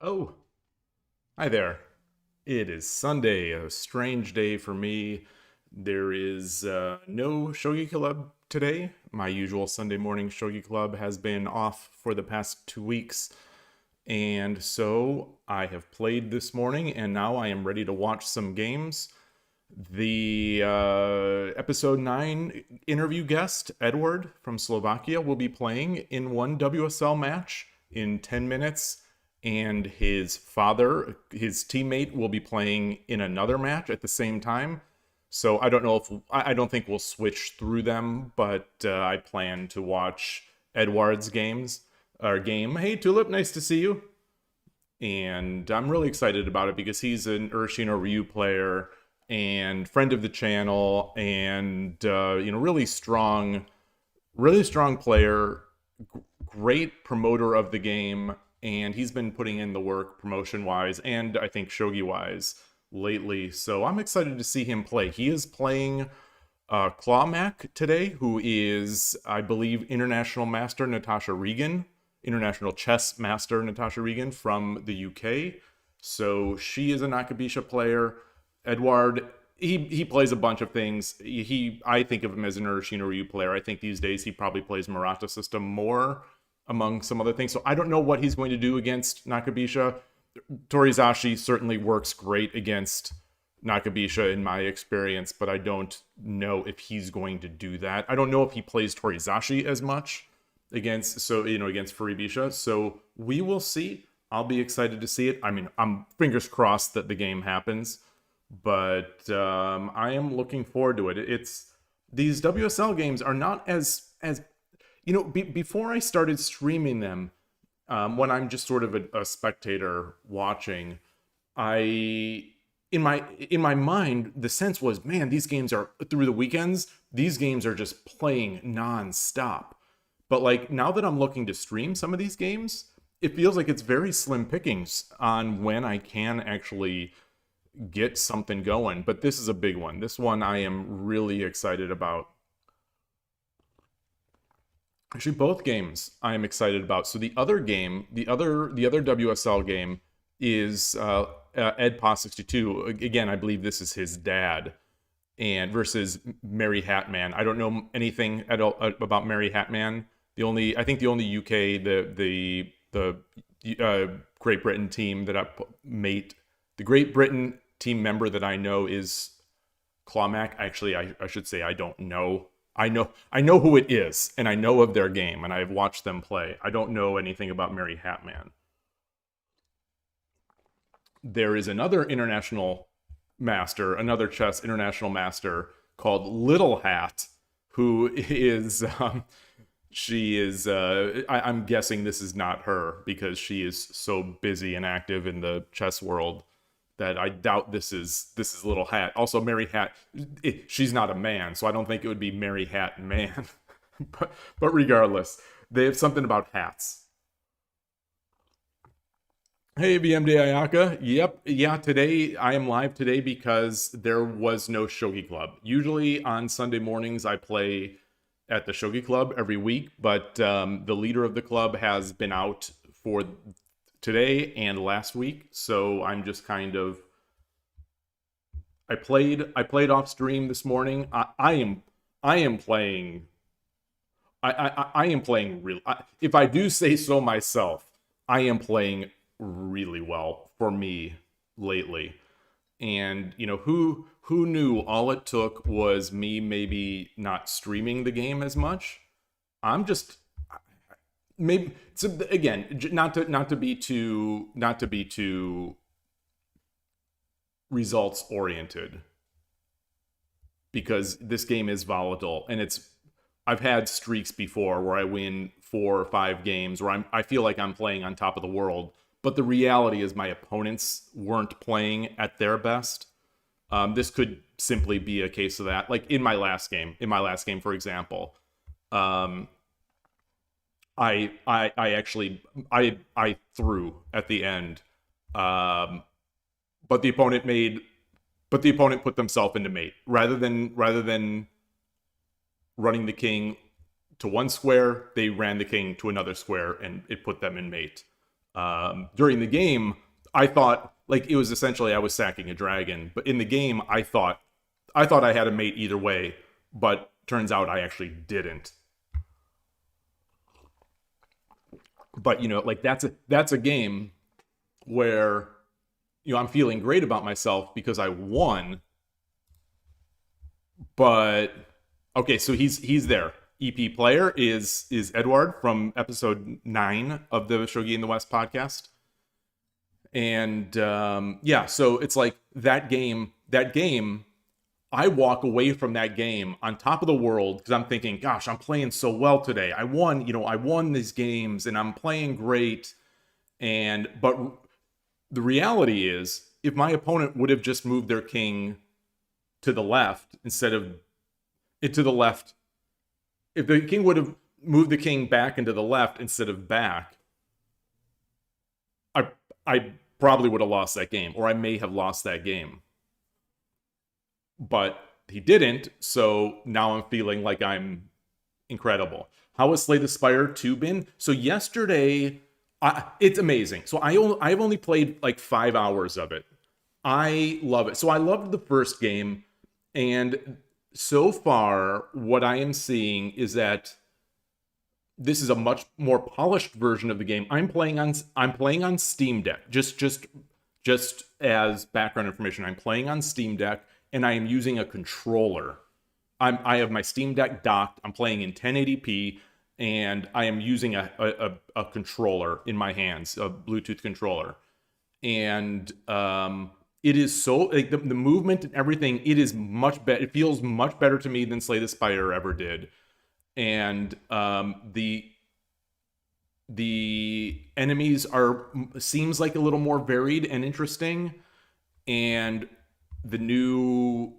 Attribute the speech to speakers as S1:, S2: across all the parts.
S1: Oh, hi there. It is Sunday, a strange day for me. There is no Shogi Club today. My usual Sunday morning Shogi Club has been off for the past 2 weeks. And so I have played this morning, and now I am ready to watch some games. The episode 9 interview guest, Eduard from Slovakia, will be playing in one WSL match in 10 minutes, and his father, his teammate, will be playing in another match at the same time. So I don't know if I don't think we'll switch through them, but I plan to watch Eduard's game. Hey Tulip, nice to see you. And I'm really excited about it because he's an Urashino Ryu player and friend of the channel, and really strong player, great promoter of the game, and he's been putting in the work promotion wise and I think shogi wise lately. So I'm excited to see him play. He is playing Clawmac today, who is, I believe, International Master Natasha Regan, International Chess Master Natasha Regan from the UK. So she is a Nakabisha player. Eduard, he plays a bunch of things. I think of him as an Urashino Ryu player. I think these days he probably plays Murata system more, among some other things. So I don't know what he's going to do against Nakabisha. Torizashi certainly works great against Nakabisha in my experience, but I don't know if he's going to do that. I don't know if he plays Torizashi as much against Furibisha. So we will see. I'll be excited to see it. I mean, I'm fingers crossed that the game happens, but I am looking forward to it. It's these WSL games are not as before I started streaming them, when I'm just sort of a spectator watching, I in my mind the sense was, man, these games are through the weekends. These games are just playing nonstop. But like now that I'm looking to stream some of these games, it feels like it's very slim pickings on when I can actually get something going. But this is a big one. This one I am really excited about. Actually, both games I am excited about. So the other game, the other WSL game is Edpa 62. Again, I believe this is his dad, and versus Mary Hatman. I don't know anything at all about Mary Hatman. I think the only UK, the Great Britain team the Great Britain team member that I know is Clawmac. Actually, I should say I don't know. I know who it is, and I know of their game, and I've watched them play. I don't know anything about Mary Hatman. There is another another chess international master called Little Hat, who is she is I'm guessing this is not her because she is so busy and active in the chess world that I doubt this is Little Hat. Also, Mary Hat, she's not a man, so I don't think it would be Mary Hat Man. but regardless, they have something about hats. Hey, VMD Ayaka. Yep, yeah, today I am live today because there was no Shogi Club. Usually on Sunday mornings I play at the Shogi Club every week, but the leader of the club has been out for today and last week, so I'm just kind of I played off stream this morning. I am playing I am playing real. If I do say so myself, I am playing really well for me lately. And who knew all it took was me maybe not streaming the game as much. I'm just maybe so again, not to be too results oriented, because this game is volatile, and I've had streaks before where I win 4 or 5 games where I feel like I'm playing on top of the world, but the reality is my opponents weren't playing at their best. This could simply be a case of that. Like in my last game, for example, I actually I threw at the end, but the opponent put themselves into mate rather than running the king to one square. They ran the king to another square, and it put them in mate. During the game, I thought like it was essentially I was sacking a dragon, but in the game, I thought I had a mate either way, but turns out I actually didn't. But you know, like that's a game where you know I'm feeling great about myself because I won. But okay, so he's there. EP player is Eduard from episode 9 of the Shogi in the West podcast. And yeah, so it's like that game, I walk away from that game on top of the world because I'm thinking, gosh, I'm playing so well today. I won these games and I'm playing great. But the reality is, if my opponent would have just moved their king to the left instead of it to the left, if the king would have moved the king back into the left instead of back, I probably would have lost that game, or I may have lost that game. But he didn't, so now I'm feeling like I'm incredible. How has Slay the Spire 2 been? So yesterday, it's amazing. So I've only played like 5 hours of it. I love it. So I loved the first game, and so far, what I am seeing is that this is a much more polished version of the game. I'm playing on Steam Deck. Just as background information, I'm playing on Steam Deck, and I am using a controller. I have my Steam Deck docked. I'm playing in 1080p, and I am using a controller in my hands, a Bluetooth controller. And it is so like the movement and everything. It is much better. It feels much better to me than Slay the Spire ever did. And the enemies seems like a little more varied and interesting, and the new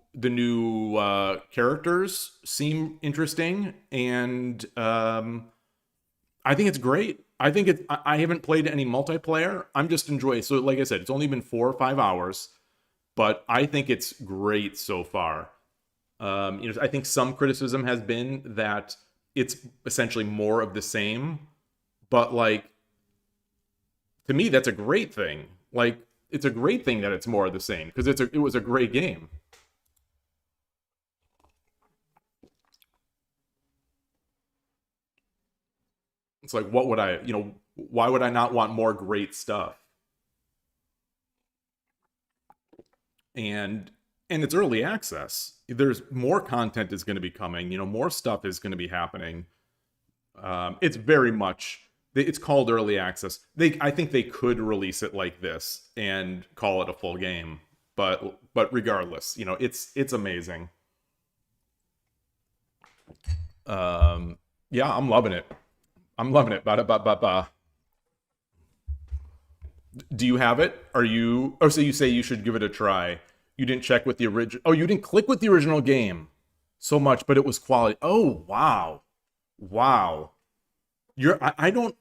S1: characters seem interesting, and I think it's great. I haven't played any multiplayer. I'm just enjoying. So like I said, it's only been 4 or 5 hours, but I think it's great so far. I think some criticism has been that it's essentially more of the same, but like, to me, that's a great thing. Like, it's a great thing that it's more of the same because it was a great game. It's like, why would I not want more great stuff? And it's early access. There's more content is going to be coming. More stuff is going to be happening. It's very much. It's called early access. I think they could release it like this and call it a full game. But regardless, it's amazing. Yeah, I'm loving it. I'm loving it. Ba-da-ba-ba-ba. Do you have it? Are you? Oh, so you say you should give it a try. You didn't check with the original. Oh, you didn't click with the original game so much, but it was quality. Oh, wow. Wow. I don't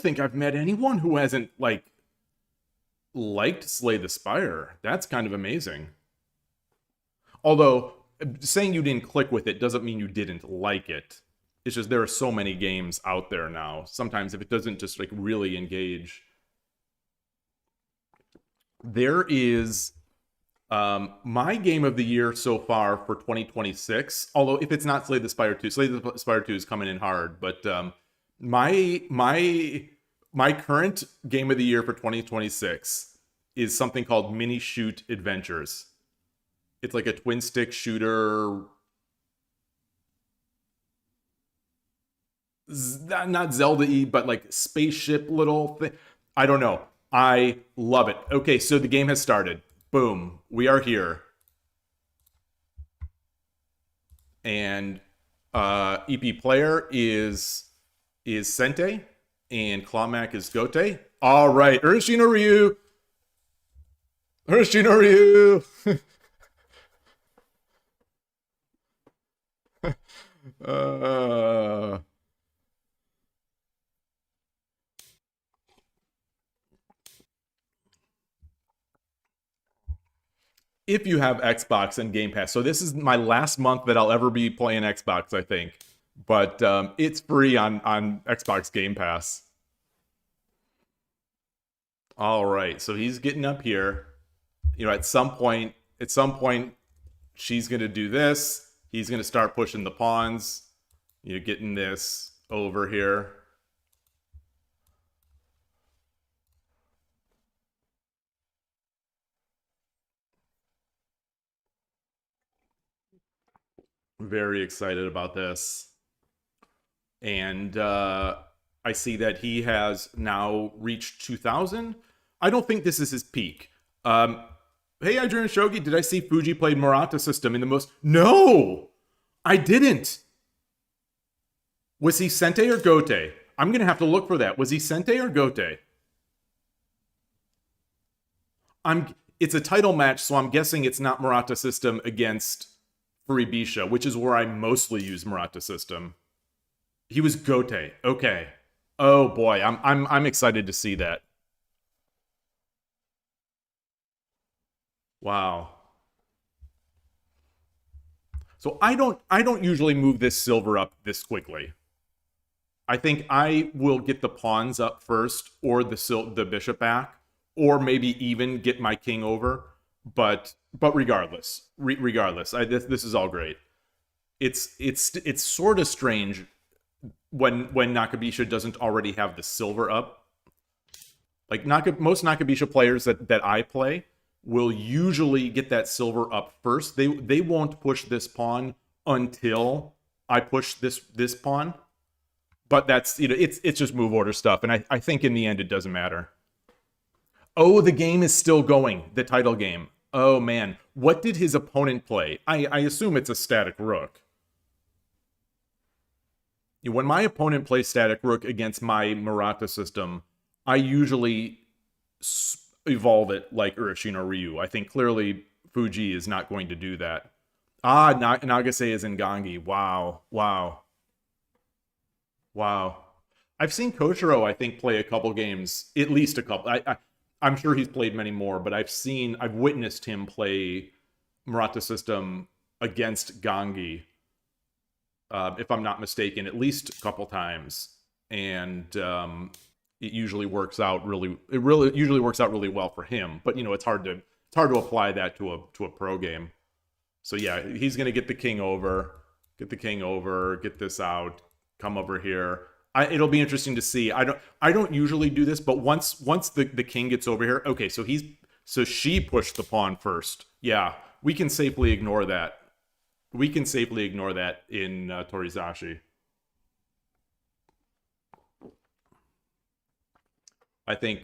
S1: think I've met anyone who hasn't liked Slay the Spire. That's kind of amazing. Although saying you didn't click with it doesn't mean you didn't like it. It's just there are so many games out there now. Sometimes if it doesn't just really engage. There is my game of the year so far for 2026. Although if it's not Slay the Spire 2, Slay the Spire 2 is coming in hard. But my current game of the year for 2026 is something called Mini Shoot Adventures. It's like a twin stick shooter. Not Zelda-y, but spaceship little thing. I don't know. I love it. Okay, so the game has started. Boom. We are here. And EP player is Sente, and Clawmac is Gote. All right. Urushi no Ryu. Urushi no Ryu. If you have Xbox and Game Pass. So this is my last month that I'll ever be playing Xbox, I think. But it's free on Xbox Game Pass. All right, so he's getting up here. You know, at some point, she's gonna do this. He's gonna start pushing the pawns. You're getting this over here. Very excited about this. And I see that he has now reached 2,000. I don't think this is his peak. Hey, Adrian Shogi, did I see Fuji played Murata system in the most... No! I didn't! Was he Sente or Gote? I'm going to have to look for that. Was he Sente or Gote? It's a title match, so I'm guessing it's not Murata system against Furibisha, which is where I mostly use Murata system. He was Gote. Okay. Oh boy, I'm excited to see that. Wow. So I don't usually move this silver up this quickly. I think I will get the pawns up first, or the bishop back, or maybe even get my king over. But regardless, this is all great. It's sort of strange when Nakabisha doesn't already have the silver up. Like most Nakabisha players that I play will usually get that silver up first. They won't push this pawn until I push this pawn. But that's, you know, it's just move order stuff, and I think in the end it doesn't matter. Oh, the game is still going, the title game. Oh man, what did his opponent play? I assume it's a static rook. When my opponent plays static rook against my Murata system, I usually evolve it like Urashino or Ryu. I think clearly Fuji is not going to do that. Ah, Nagase is in Gangi. Wow, wow. Wow. I've seen Koshiro, I think, play a couple games, at least a couple. I'm sure he's played many more, but I've witnessed him play Murata system against Gangi, if I'm not mistaken, at least a couple times. And it usually works out really well for him. But you know, it's hard to apply that to a pro game. So yeah, he's gonna get the king over, get this out, come over here. It'll be interesting to see. I don't usually do this, but once the king gets over here, okay, so she pushed the pawn first. Yeah, we can safely ignore that. We can safely ignore that in Torizashi. I think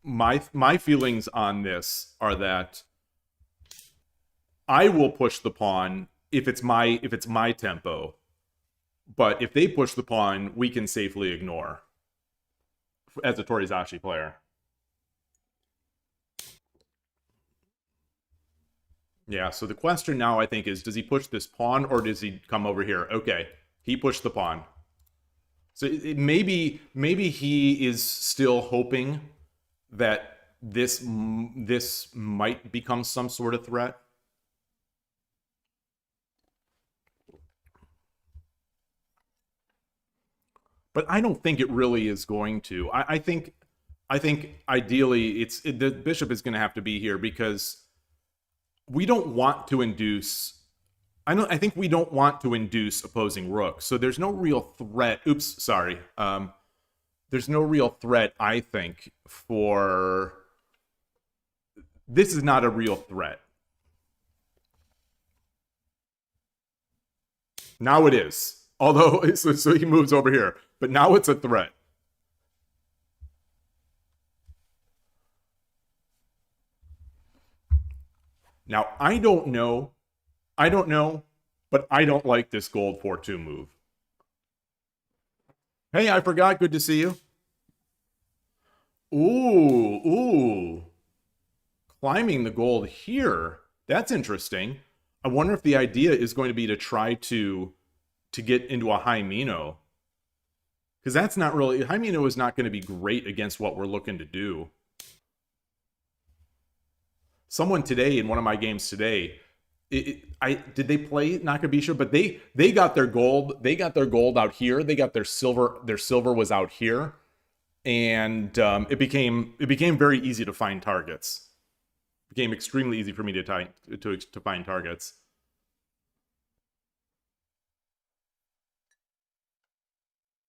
S1: my feelings on this are that I will push the pawn if it's my tempo. But if they push the pawn, we can safely ignore as a Torizashi player. Yeah, so the question now, I think, is does he push this pawn or does he come over here? Okay, he pushed the pawn. So maybe he is still hoping that this might become some sort of threat. But I don't think it really is going to. I think ideally the bishop is going to have to be here because we don't want to induce. I think we don't want to induce opposing rooks. So there's no real threat. Oops, sorry. There's no real threat, I think, for. This is not a real threat. Now it is. Although, so he moves over here. But now it's a threat. Now, I don't know, but I don't like this gold 4-2 move. Hey, I forgot. Good to see you. Ooh. Climbing the gold here. That's interesting. I wonder if the idea is going to be to try to get into a high Mino. Because that's not really... High Mino is not going to be great against what we're looking to do. Someone today, in one of my games today, did they play Nakabisha? But they got their gold. They got their gold out here. They got their silver. Their silver was out here. and it became very easy to find targets. It became extremely easy for me to find targets.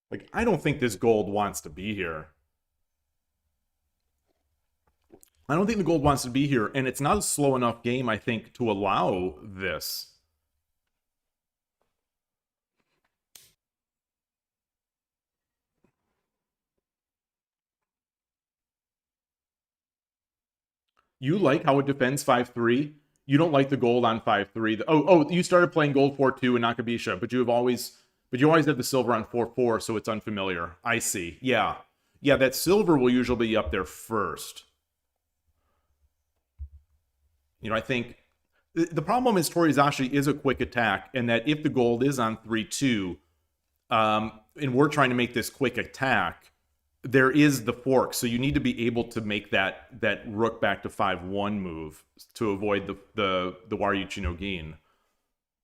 S1: Like, I don't think this gold wants to be here. I don't think the gold wants to be here, and it's not a slow enough game, I think, to allow this. You like how it defends 5-3? You don't like the gold on 5-3. Oh, you started playing gold 4-2 in Nakabisha, but you always have the silver on 4-4, so it's unfamiliar. I see. Yeah. Yeah, that silver will usually be up there first. You know, I think the problem is Torizashi is a quick attack, and that if the gold is on 3-2, and we're trying to make this quick attack, there is the fork, so you need to be able to make that rook back to 5-1 move to avoid the Waryuchi no Gin.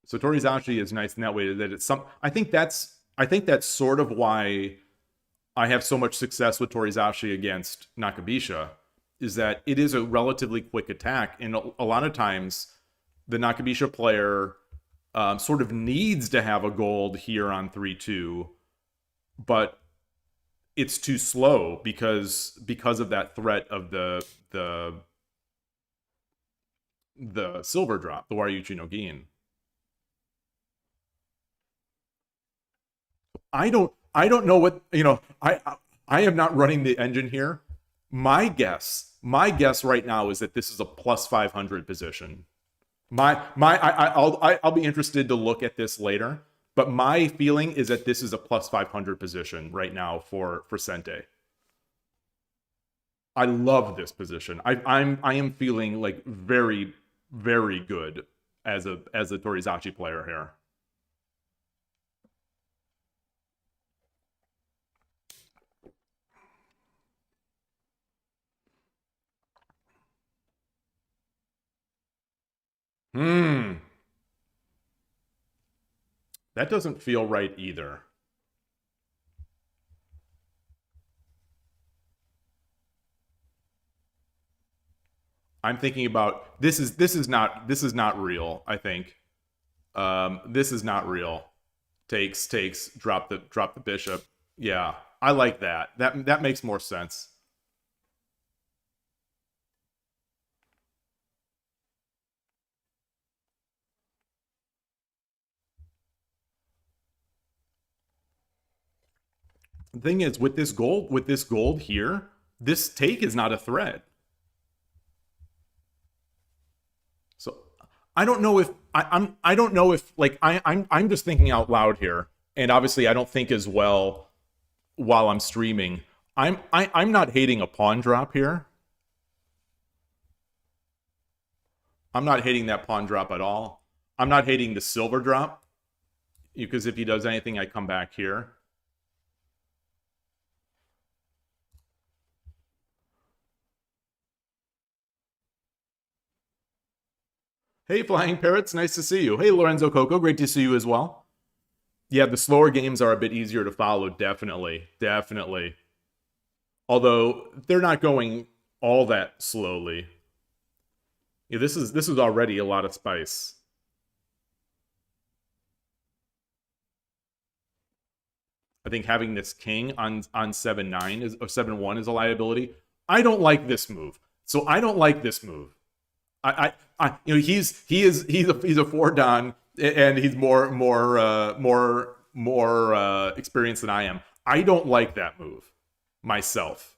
S1: So Torizashi is nice in that way that it's some. I think that's sort of why I have so much success with Torizashi against Nakabisha, is that it is a relatively quick attack, and a lot of times the Nakabisha player sort of needs to have a gold here on 3-2, but it's too slow because of that threat of the silver drop, the Waryuchi no Gin. I don't know what, you know, I am not running the engine here. My guess right now is that this is a plus 500 position. I'll be interested to look at this later, but my feeling is that this is a plus 500 position right now for Sente. I love this position. I am feeling like very, very good as a Torizashi player here. That doesn't feel right either. I'm thinking about this is not real, I think. This is not real. Takes, drop the bishop. Yeah, I like that. That makes more sense. The thing is, with this gold here, this take is not a threat. So I don't know if I don't know if, like, I'm just thinking out loud here, and obviously I don't think as well while I'm streaming. I'm not hating a pawn drop here. I'm not hating that pawn drop at all. I'm not hating the silver drop, because if he does anything, I come back here. Hey, Flying Parrots, nice to see you. Hey, Lorenzo Coco, great to see you as well. Yeah, the slower games are a bit easier to follow, definitely. Definitely. Although, they're not going all that slowly. Yeah, this is already a lot of spice. I think having this king on 7-9 is, or 7-1 is a liability. I don't like this move. So I don't like this move. You know, he's a 4-dan, and he's more experienced than I am. I don't like that move myself.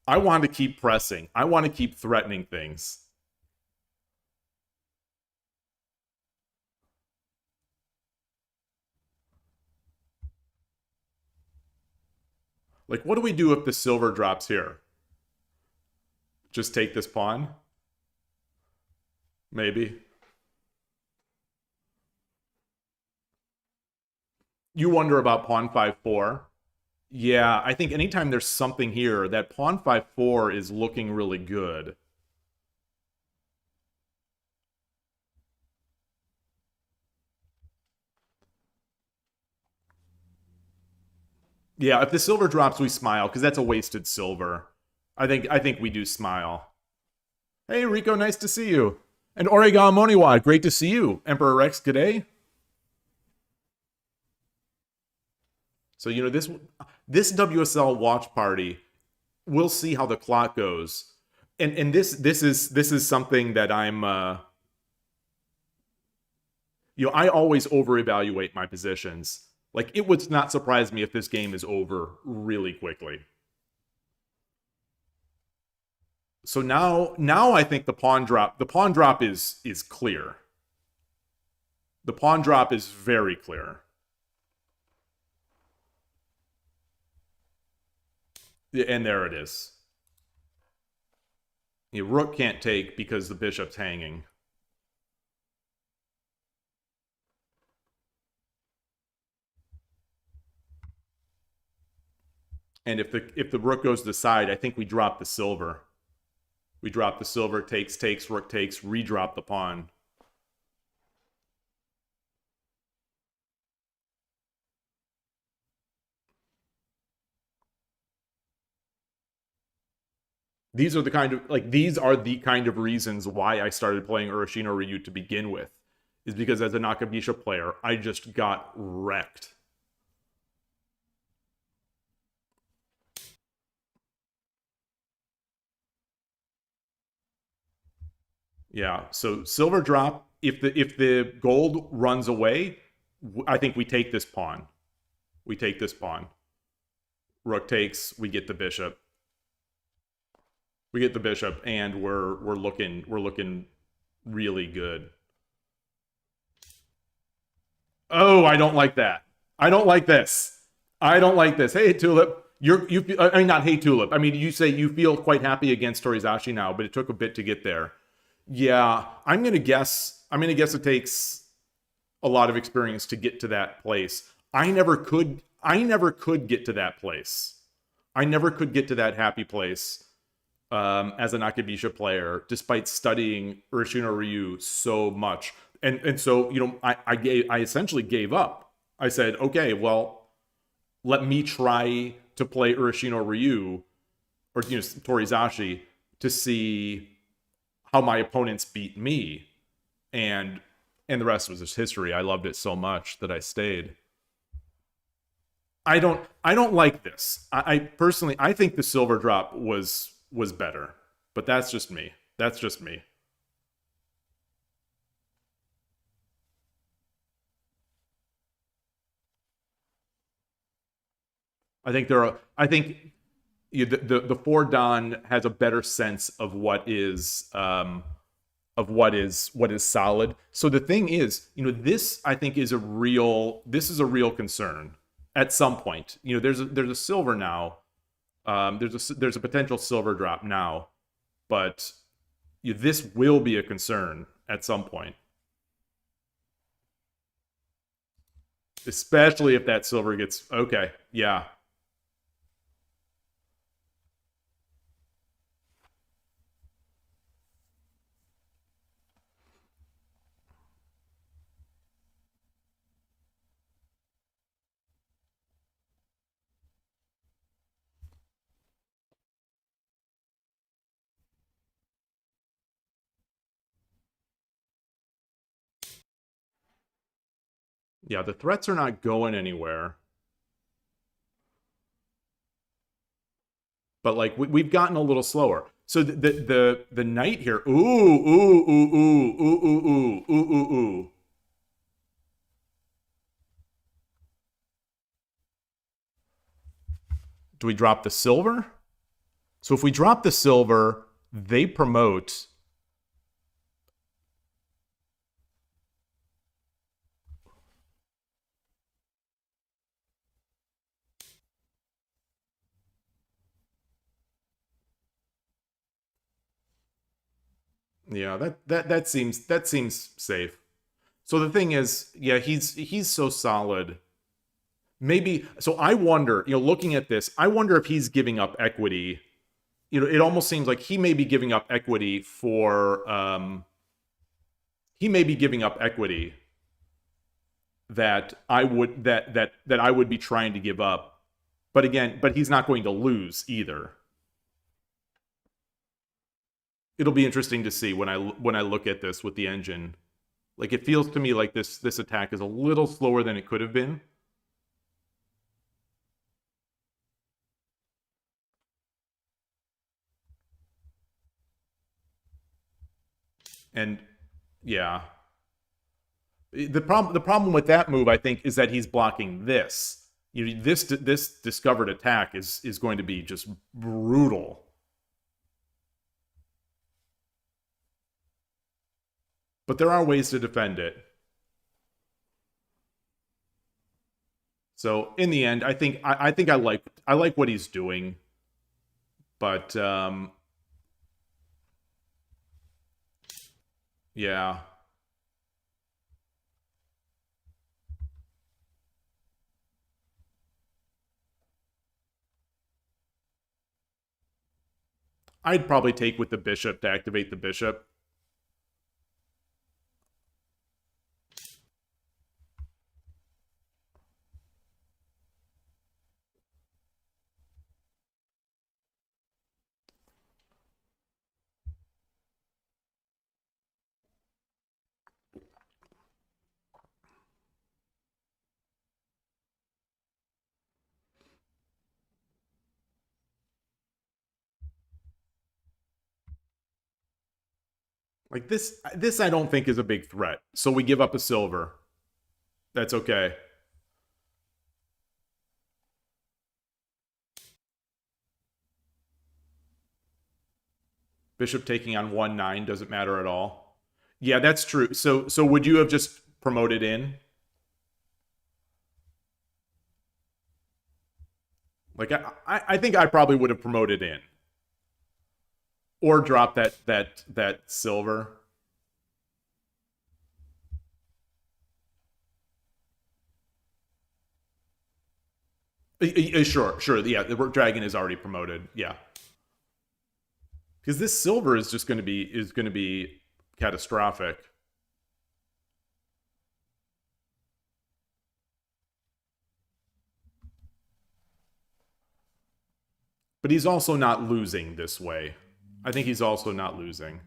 S1: I want to keep pressing. I want to keep threatening things. Like, what do we do if the silver drops here? Just take this pawn? Maybe. You wonder about pawn 5-4. Yeah, I think anytime there's something here, that pawn 5-4 is looking really good. Yeah, if the silver drops, we smile, because that's a wasted silver. I think we do smile. Hey, Rico, nice to see you. And Oregon Moniwa, great to see you. Emperor Rex, g'day. So, you know, this WSL watch party, we'll see how the clock goes. And this is something that I'm you know, I always over-evaluate my positions. Like, it would not surprise me if this game is over really quickly. So now I think the pawn drop is clear. The pawn drop is very clear. And there it is. Yeah, rook can't take because the bishop's hanging. And if the rook goes to the side, I think we drop the silver. We drop the silver, takes, rook takes, redrop the pawn. These are the kind of reasons why I started playing Urashino Ryu to begin with. Is because as a Nakabisha player, I just got wrecked. Yeah, so silver drop, if the gold runs away, I think we take this pawn. We take this pawn. Rook takes, we get the bishop. We get the bishop, and we're looking really good. Oh, I don't like that. I don't like this. I don't like this. Hey, Tulip. I mean, not hey, Tulip. I mean, you say you feel quite happy against Torizashi now, but it took a bit to get there. Yeah, I'm gonna guess it takes a lot of experience to get to that place. I never could get to that place. I never could get to that happy place as a Nakabisha player, despite studying Urashino Ryu so much. And so, you know, I essentially gave up. I said, okay, well, let me try to play Urashino Ryu, or, you know, Torizashi, to see how my opponents beat me, and the rest was just history. I loved it so much that I stayed. I don't like this. I personally, I think the silver drop was better, but that's just me. That's just me. I think the four Dan has a better sense of what is solid. So the thing is, you know, this I think is a real concern at some point. You know, there's a silver now. There's a potential silver drop now, but this will be a concern at some point. Especially if that silver gets okay, yeah. Yeah, the threats are not going anywhere. But like we've gotten a little slower. So the knight here. Ooh, ooh, ooh, ooh, ooh, ooh, ooh, ooh, ooh, ooh. Do we drop the silver? So if we drop the silver, they promote. Yeah, that seems safe. So the thing is, yeah, he's so solid. Maybe so I wonder, you know, looking at this, I wonder if he's giving up equity. You know, it almost seems like he may be giving up equity for he may be giving up equity that I would that I would be trying to give up But again, but he's not going to lose either. It'll be interesting to see when I look at this with the engine. Like, it feels to me like this attack is a little slower than it could have been. And yeah. The problem with that move, I think, is that he's blocking this. This discovered attack is going to be just brutal. But there are ways to defend it. So in the end, I think I like what he's doing, but yeah. I'd probably take with the bishop to activate the bishop. Like this I don't think is a big threat. So we give up a silver. That's okay. Bishop taking on 1-9 doesn't matter at all. Yeah, that's true. So would you have just promoted in? Like I think I probably would have promoted in. Or drop that silver. Sure. Yeah, the dragon is already promoted. Yeah. Because this silver is just going to be catastrophic. But he's also not losing this way. I think he's also not losing.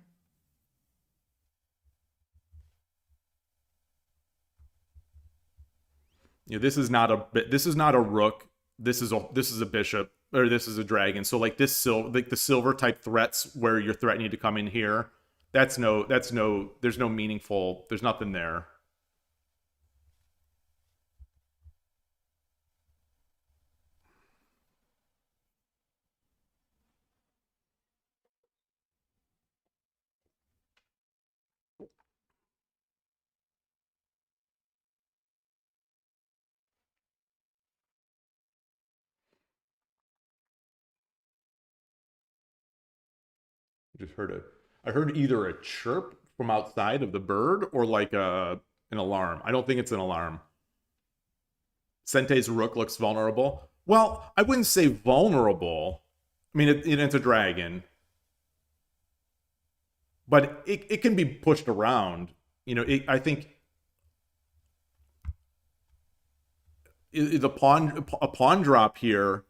S1: This is not a rook. This is a bishop, or this is a dragon. So like the silver type threats where you're threatening to come in here, there's no meaningful, there's nothing there. I heard either a chirp from outside of the bird or like an alarm. I don't think it's an alarm. Sentei's rook looks vulnerable. Well, I wouldn't say vulnerable. I mean, it's a dragon. But it can be pushed around. I think a pawn drop here,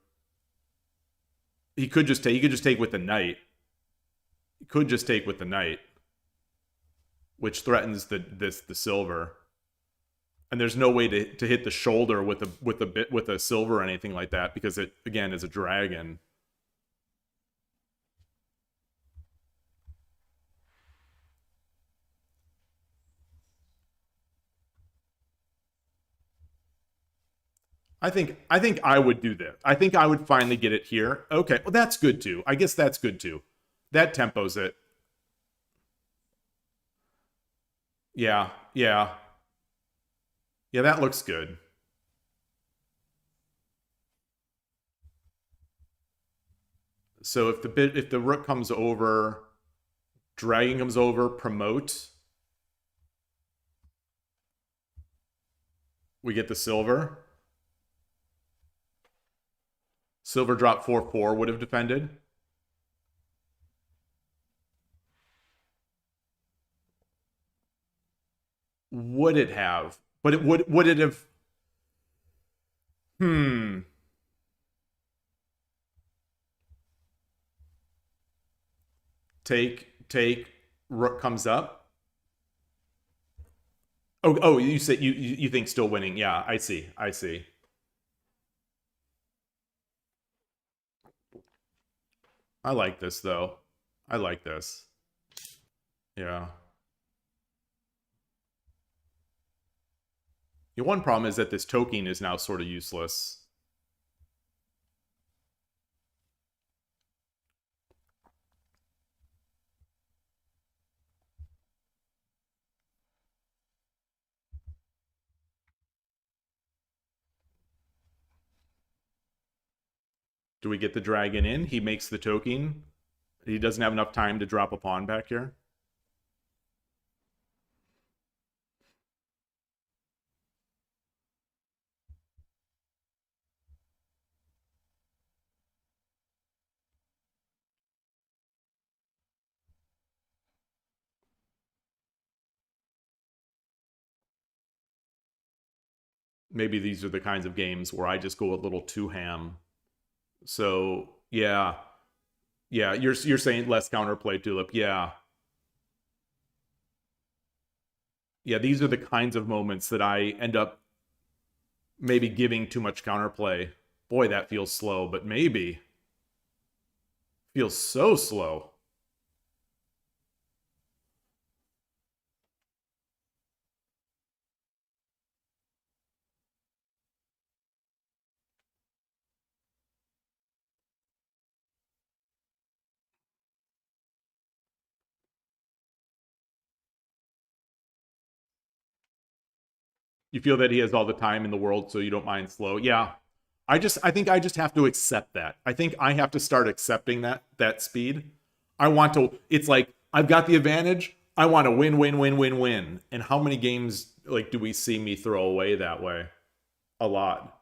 S1: he could just take with the knight. Could just take with the knight, which threatens the silver, and there's no way to hit the shoulder with a silver or anything like that because it again is a dragon. I think I would do this. I think I would finally get it here. Okay, well that's good too. I guess that's good too. That tempos it. Yeah. Yeah, that looks good. So if the rook comes over, dragon comes over, promote. We get the silver. Silver drop 4/4 would have defended. Would it have? But would it have? take, rook comes up. Oh, you said you think still winning. Yeah, I see. I see. I like this though. I like this. Yeah. The one problem is that this token is now sort of useless. Do we get the dragon in? He makes the token. He doesn't have enough time to drop a pawn back here. Maybe these are the kinds of games where I just go a little too ham. So yeah, yeah. You're saying less counterplay, Tulip. Yeah, yeah. These are the kinds of moments that I end up maybe giving too much counterplay. Boy, that feels slow, but maybe feels so slow. You feel that he has all the time in the world, so you don't mind slow. Yeah, I think I just have to accept that. I think I have to start accepting that speed. I want to. It's like I've got the advantage. I want to win, win, win, win, win. And how many games like do we see me throw away that way? A lot.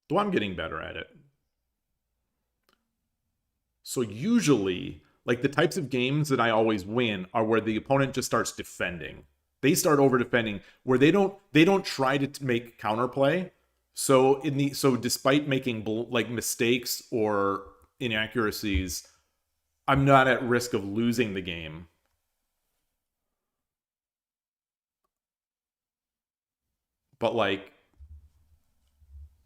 S1: Though I'm getting better at it. So usually, like the types of games that I always win are where the opponent just starts defending. They start over defending where they don't try to make counterplay. So despite making like mistakes or inaccuracies, I'm not at risk of losing the game. But like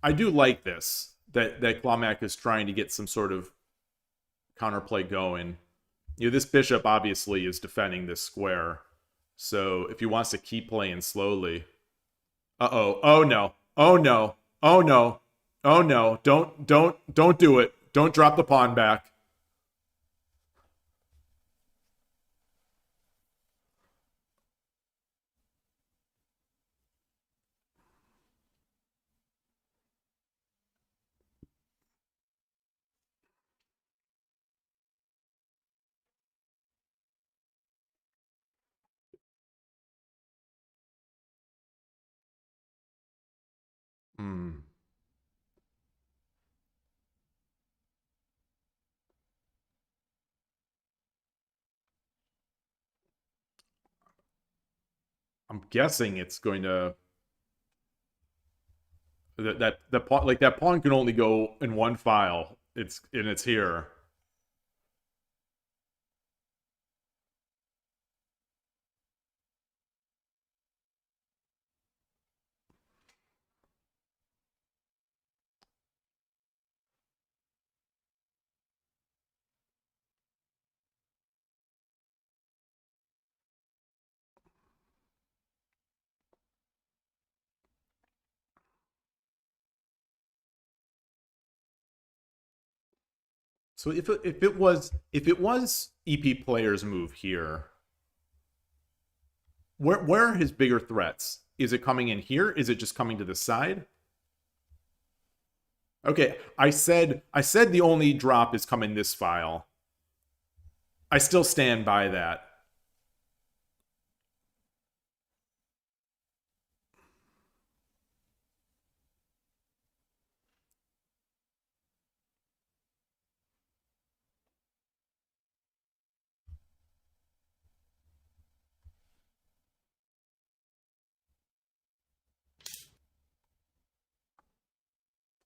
S1: I do like this that Clawmac is trying to get some sort of counterplay going. This bishop obviously is defending this square. So if he wants to keep playing slowly. Uh-oh. Oh no. Oh no. Oh no. Oh no. Don't do it. Don't drop the pawn back. Hmm. I'm guessing it's going to that pawn like that pawn can only go in one file. It's here. So if it was EP player's move here, where are his bigger threats? Is it coming in here? Is it just coming to the side? Okay, I said the only drop is coming this file. I still stand by that.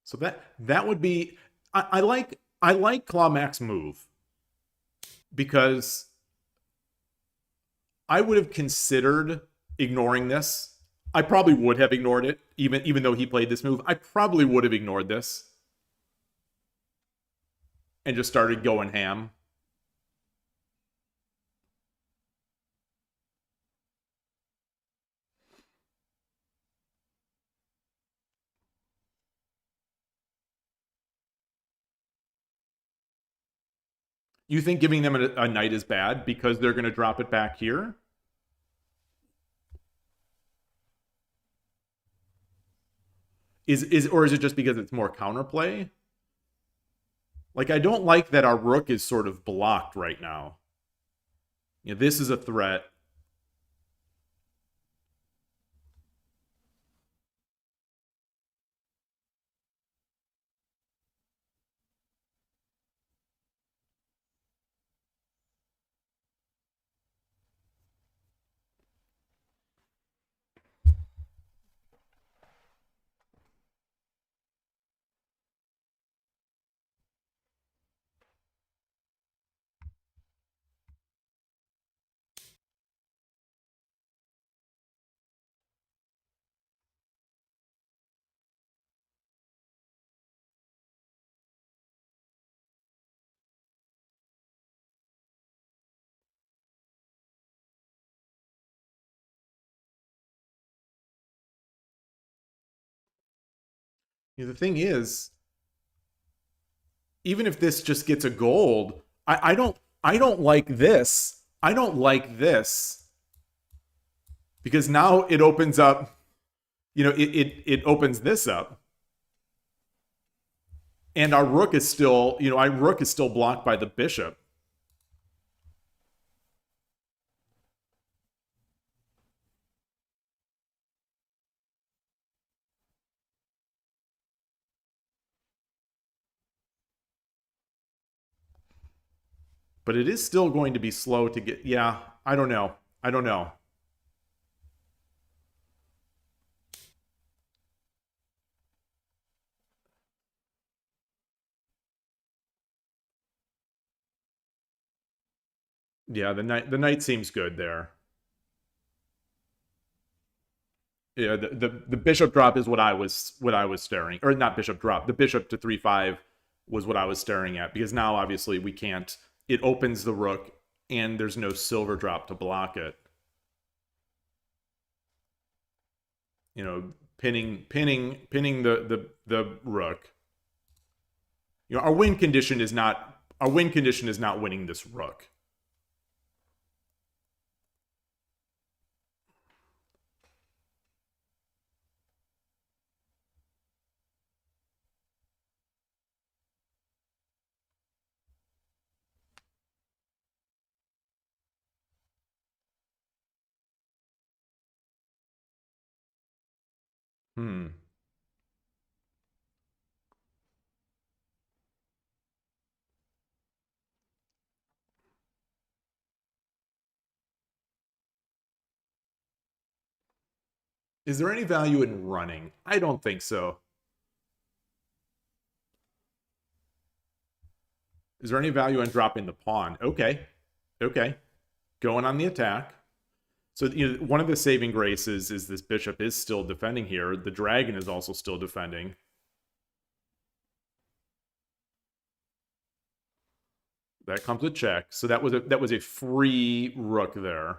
S1: So that would be I like I like Clawmac's move because I would have considered ignoring this. I probably would have ignored it, even though he played this move. I probably would have ignored this and just started going ham. You think giving them a knight is bad because they're going to drop it back here? Or is it just because it's more counterplay? Like, I don't like that our rook is sort of blocked right now. You know, this is a threat. You know, the thing is, even if this just gets a gold, I don't like this. I don't like this. Because now it opens up, you know, it opens this up. And our rook is still, you know, our rook is still blocked by the bishop. But it is still going to be slow to get, yeah, I don't know. I don't know. Yeah, the knight seems good there. Yeah, the bishop drop is what I was staring, or not bishop drop. The bishop to 3-5 was what I was staring at, because now obviously we can't. It opens the rook, and there's no silver drop to block it. You know, pinning the rook. You know, our win condition is not winning this rook. Is there any value in running? I don't think so. Is there any value in dropping the pawn? Okay. Okay. Going on the attack. So, you know, one of the saving graces is this bishop is still defending here. The dragon is also still defending. That comes with check. So that was a free rook there.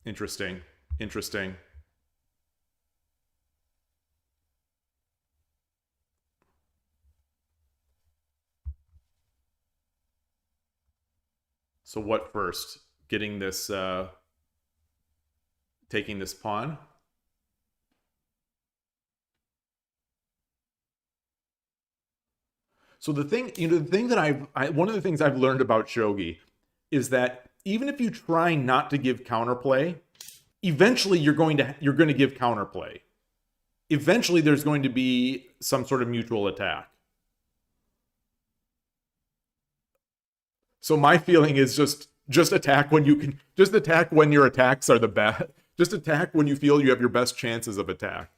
S1: Interesting. Interesting. So what first? Getting this, taking this pawn? So the thing, you know, the thing that one of the things I've learned about shogi is that even if you try not to give counterplay, eventually you're going to give counterplay. Eventually there's going to be some sort of mutual attack. So my feeling is just attack when you can. Just attack when your attacks are the best. Just attack when you feel you have your best chances of attack.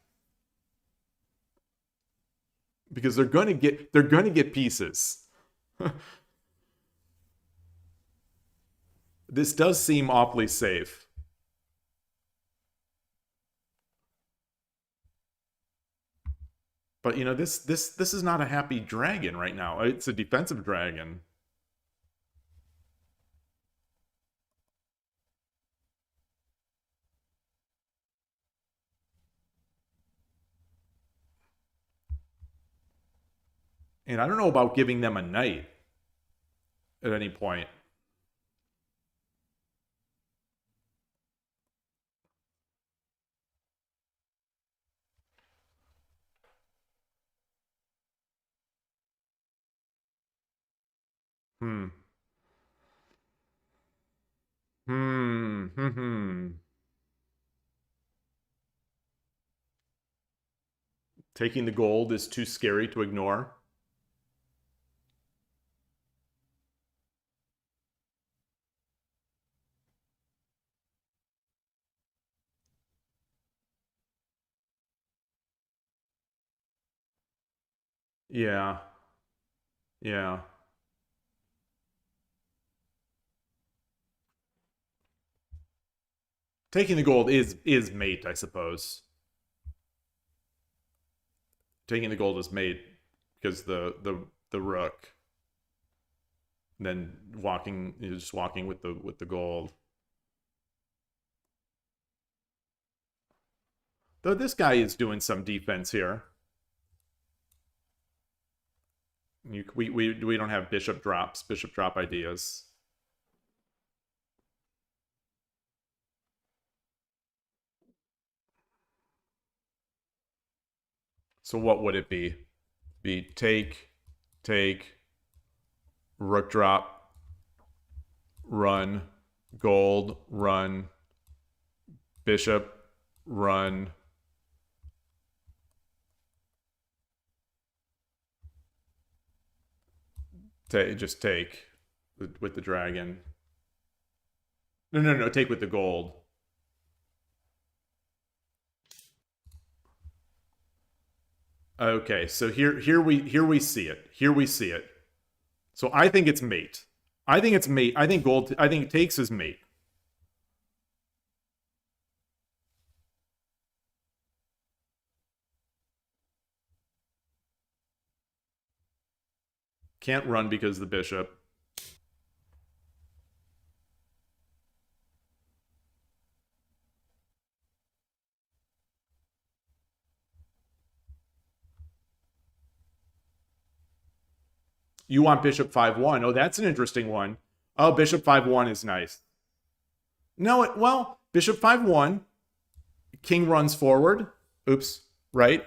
S1: Because they're gonna get pieces. This does seem awfully safe. But you know, this is not a happy dragon right now. It's a defensive dragon. And I don't know about giving them a knight at any point. Hmm. Taking the gold is too scary to ignore. Yeah. Yeah. Taking the gold is mate, I suppose. Taking the gold is mate because the rook. And then just walking with the gold. Though this guy is doing some defense here. We don't have bishop drop ideas. So what would it be? Be take, rook drop, run, gold, run, bishop, run. Just take with the dragon. No, take with the gold. Okay, so here we see it. Here we see it. So I think it's mate. I think it's mate. I think gold. I think it takes as mate. Can't run because the bishop. You want bishop 5-1. Oh, that's an interesting one. Oh, bishop 5-1 is nice. No, well, bishop 5-1. King runs forward. Oops, right?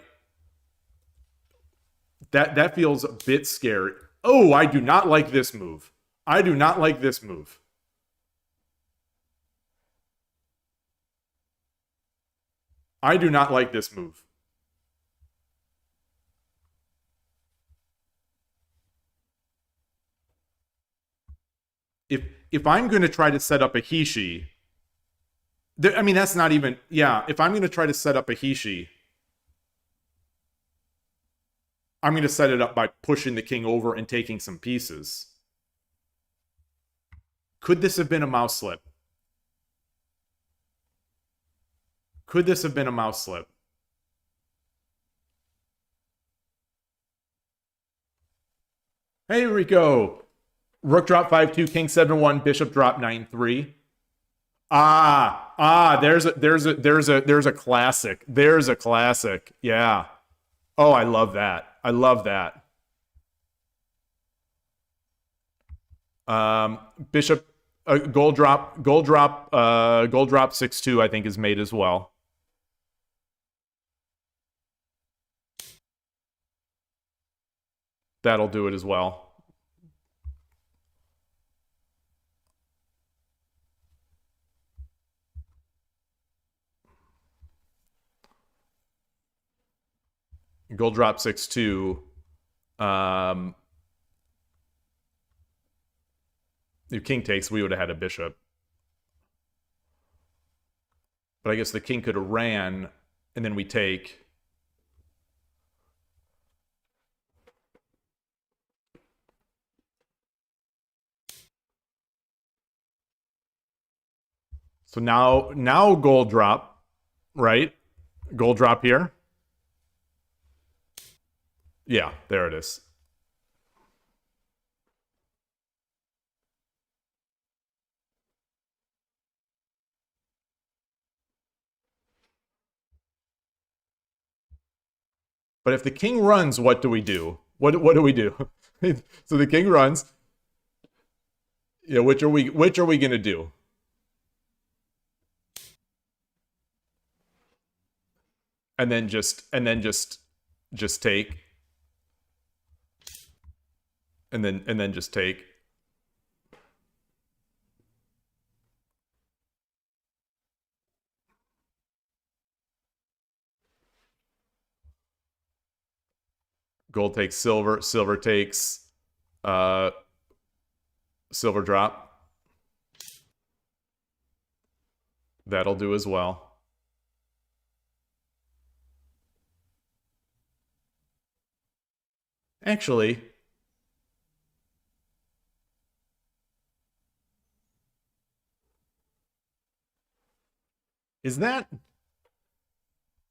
S1: That feels a bit scary. Oh, I do not like this move. I do not like this move. I do not like this move. If I'm going to try to set up a Hishi, I mean, that's not even, yeah, if I'm going to try to set up a Hishi, I'm going to set it up by pushing the king over and taking some pieces. Could this have been a mouse slip? Could this have been a mouse slip? Hey, Rico. Rook drop 5-2, king 7-1, bishop drop 9-3. There's a classic. There's a classic. Yeah. Oh, I love that. I love that. Bishop gold drop 6-2 I think is made as well. That'll do it as well. Gold drop 6-2. If king takes, we would have had a bishop. But I guess the king could have ran, and then we take. So now gold drop, right? Gold drop here. Yeah, there it is. But if the king runs, what do we do? What do we do? So the king runs. Yeah, which are we gonna do? And then just take. And then just take. Gold takes silver, silver takes silver drop. That'll do as well. Actually, is that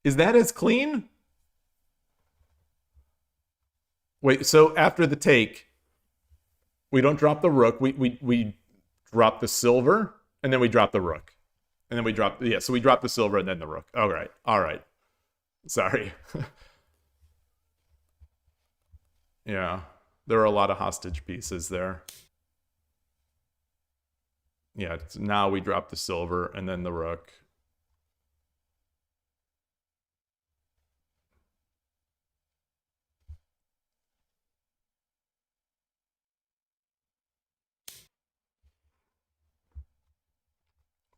S1: as clean? Wait, so after the take, we don't drop the rook. We drop the silver, and then we drop the rook. And then we drop, yeah, so we drop the silver and then the rook. All right. Sorry. Yeah, there are a lot of hostage pieces there. Yeah, now we drop the silver and then the rook.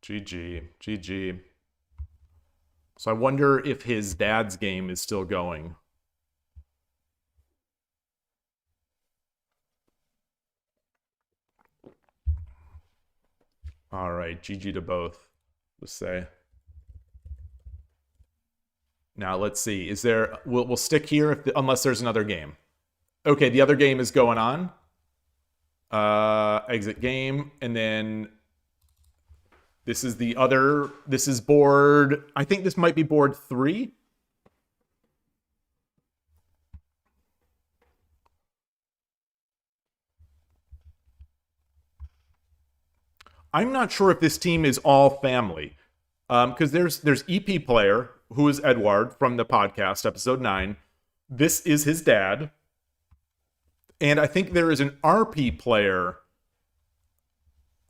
S1: GG. So I wonder if his dad's game is still going. All right, GG to both, let's say. Now let's see. Is there? We'll stick here unless there's another game. Okay, the other game is going on. Exit game, and then this is the other. This is board. I think this might be board 3. I'm not sure if this team is all family, because there's EP player who is Eduard from the podcast episode 9. This is his dad, and I think there is an RP player.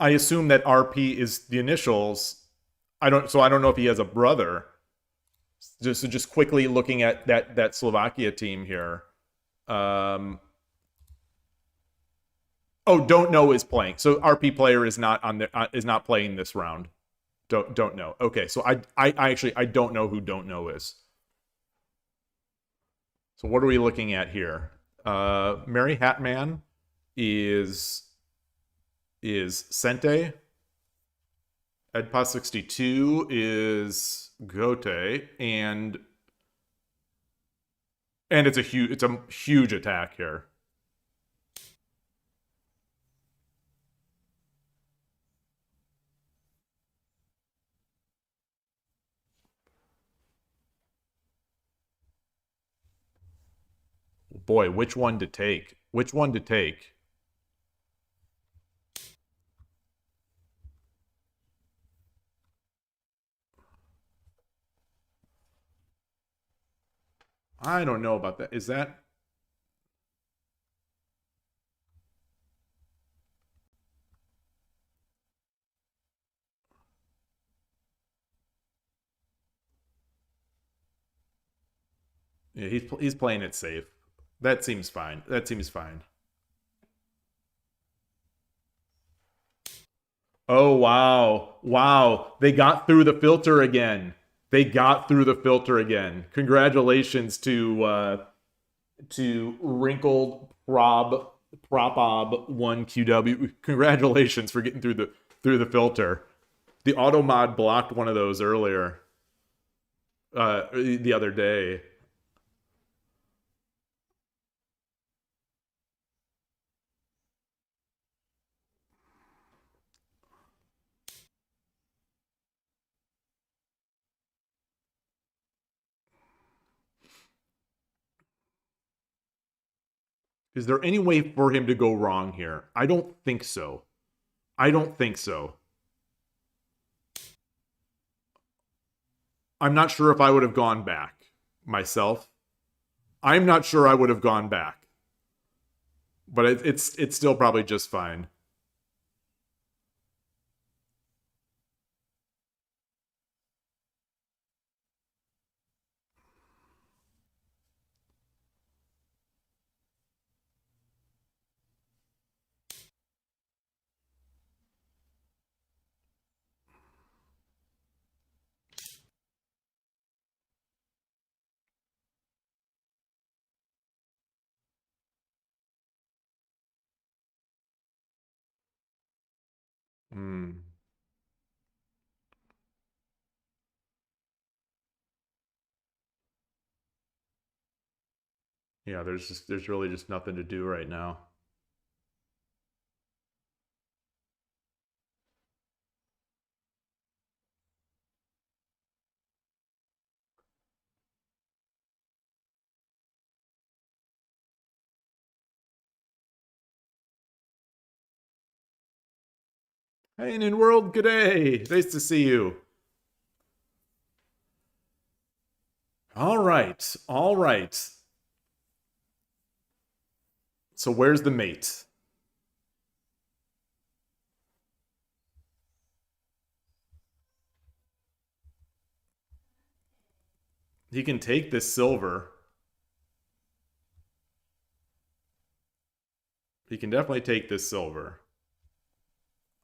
S1: I assume that RP is the initials. I don't know if he has a brother. Just quickly looking at that Slovakia team here. Oh, don't know is playing. So RP player is not playing this round. Don't know. Okay, so I actually don't know who don't know is. So what are we looking at here? Mary Hatman is Sente. Edpa62 is Gote, and it's a huge attack here. Boy, which one to take? Which one to take? I don't know about that. Is that... Yeah, he's playing it safe. That seems fine. Oh, wow. Wow. They got through the filter again. Congratulations to Wrinkled Prob Propob 1QW. Congratulations for getting through the filter. The auto mod blocked one of those earlier. The other day. Is there any way for him to go wrong here? I don't think so. I don't think so. I'm not sure if I would have gone back myself. I'm not sure I would have gone back. But it's still probably just fine. Hmm. Yeah, there's really just nothing to do right now. Hey, NinWorld, g'day! Nice to see you. All right, all right. So where's the mate? He can take this silver. He can definitely take this silver.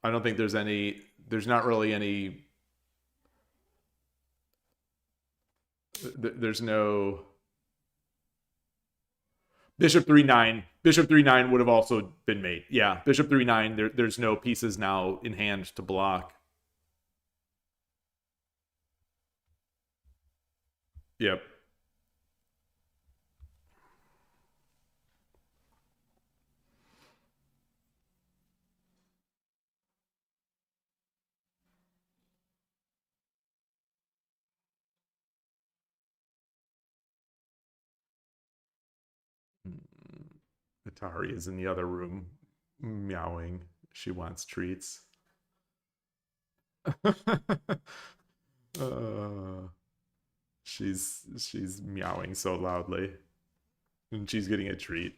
S1: I don't think there's not really any, there's no, Bishop 3-9. Bishop 3-9 would have also been mate. Yeah, Bishop 3-9, there's no pieces now in hand to block. Yep. Atari is in the other room, meowing. She wants treats. She's meowing so loudly, and she's getting a treat.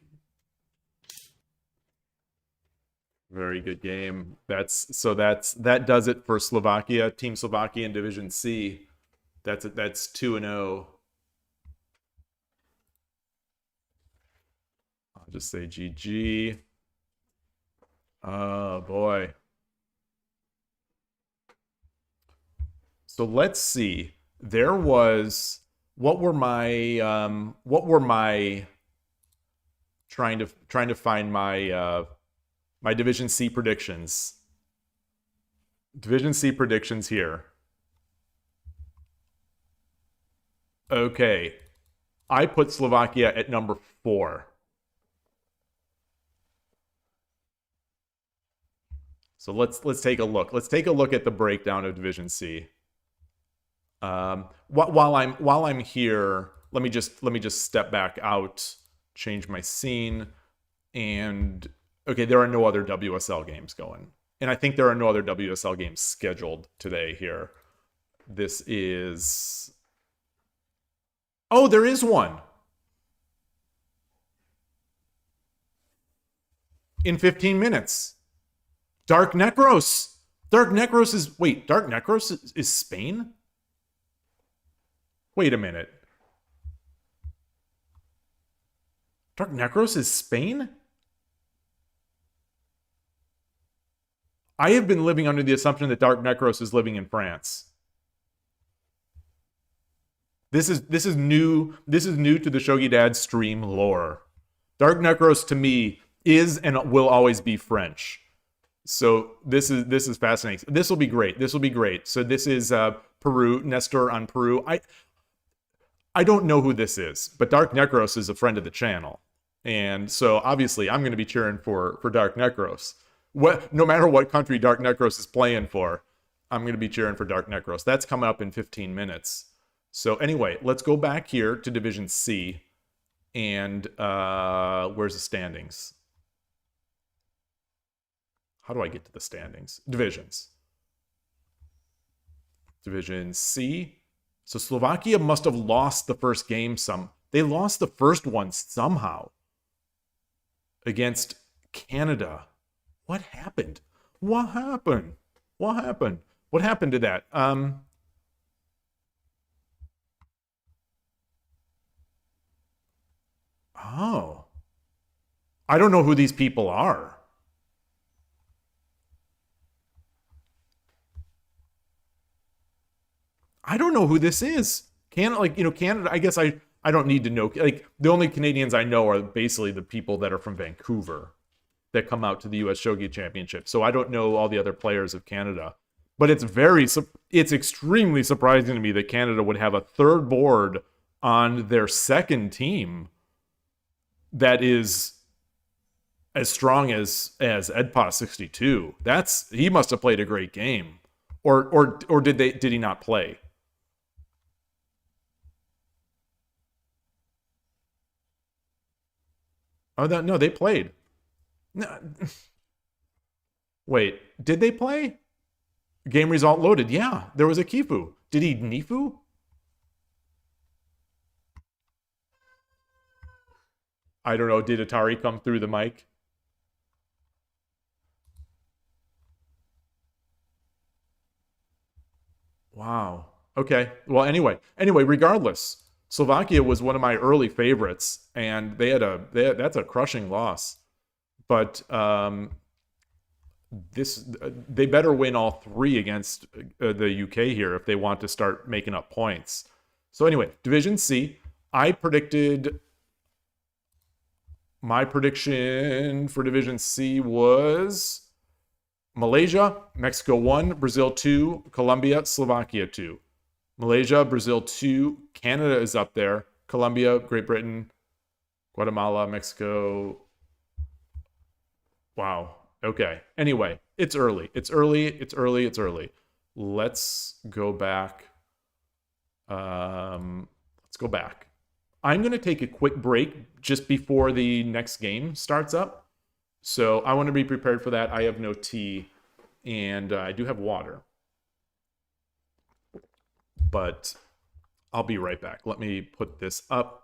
S1: Very good game. That does it for Slovakia, Team Slovakia in Division C. That's 2-0. I'll just say GG. Oh boy. So let's see. There was what were my trying to find my my Division C predictions. Division C predictions here. Okay. I put Slovakia at number 4. So let's take a look. Let's take a look at the breakdown of Division C. While I'm here, let me just step back out, change my scene, and okay, there are no other WSL games going, and I think there are no other WSL games scheduled today here. This is, oh, there is one in 15 minutes. DarkNekros. DarkNekros is, wait, DarkNekros is Spain? Wait a minute. DarkNekros is Spain? I have been living under the assumption that DarkNekros is living in France. This is new to the Shogi Dad stream lore. DarkNekros to me is and will always be French. So this is fascinating. This will be great. This will be great. So this is Peru, Nestor on Peru. I don't know who this is, but DarkNekros is a friend of the channel. And so obviously I'm going to be cheering for DarkNekros. No matter what country DarkNekros is playing for, I'm going to be cheering for DarkNekros. That's coming up in 15 minutes. So anyway, let's go back here to Division C. And where's the standings? How do I get to the standings? Divisions. Division C. So Slovakia must have lost the first game They lost the first one somehow against Canada. What happened? What happened? What happened? What happened to that? Oh. I don't know who these people are. I don't know who this is. Canada, I guess I don't need to know. Like, the only Canadians I know are basically the people that are from Vancouver that come out to the US Shogi Championship. So I don't know all the other players of Canada. But it's extremely surprising to me that Canada would have a third board on their second team that is as strong as Edpa 62. He must have played a great game. Or did he not play? Oh, no, they played. No. Wait, did they play? Game result loaded. Yeah, there was a Kifu. Did he Nifu? I don't know. Did Atari come through the mic? Wow. Okay. Well, anyway, regardless, Slovakia was one of my early favorites, and that's a crushing loss. But they better win all three against the UK here if they want to start making up points. So anyway, Division C, my prediction for Division C was Malaysia, Mexico 1, Brazil 2, Colombia, Slovakia 2. Malaysia, Brazil 2, Canada is up there, Colombia, Great Britain, Guatemala, Mexico. Wow. Okay. Anyway, it's early. Let's go back. Let's go back. I'm going to take a quick break just before the next game starts up. So I want to be prepared for that. I have no tea, and I do have water. But I'll be right back. Let me put this up.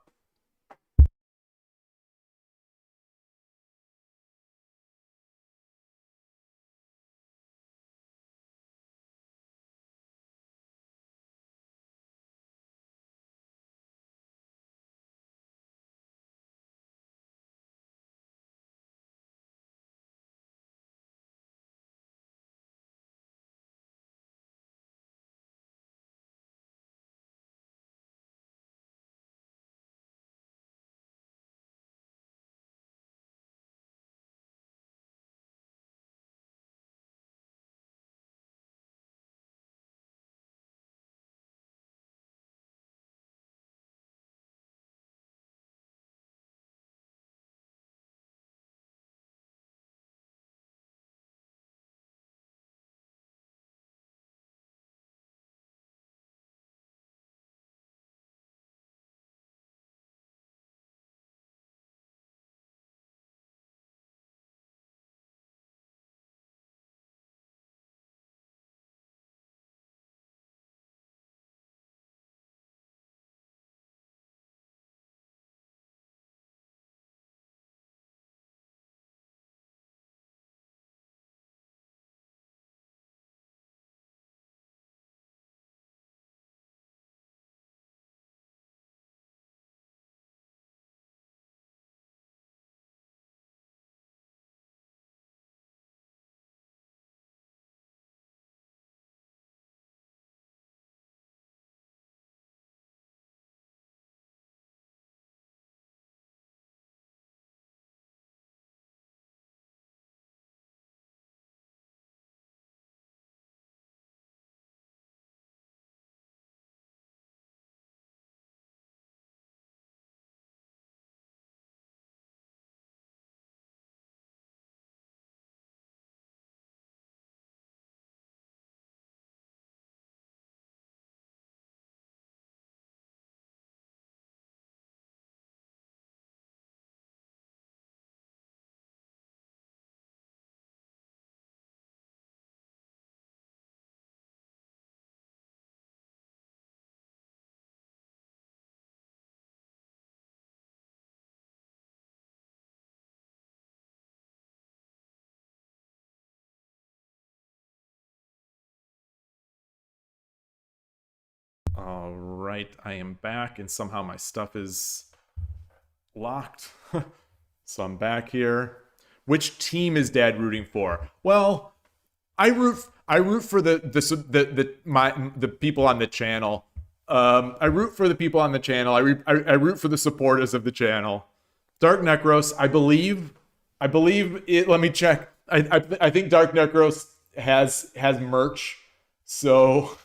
S1: All right, I am back, and somehow my stuff is locked. So I'm back here. Which team is Dad rooting for? Well, I root for the people on the channel. I root for the people on the channel. I root for the supporters of the channel. DarkNekros, I believe it. Let me check. I think DarkNekros has merch, so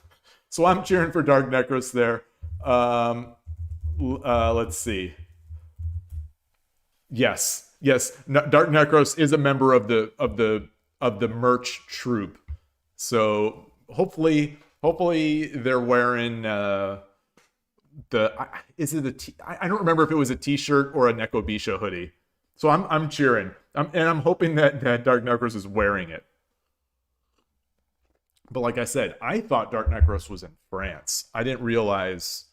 S1: I'm cheering for DarkNekros there. Let's see. Yes, DarkNekros is a member of the merch troop. So hopefully they're wearing I don't remember if it was a t-shirt or a Nekobisha hoodie. So I'm cheering. I'm hoping that DarkNekros is wearing it. But like I said, I thought DarkNekros was in France. I didn't realize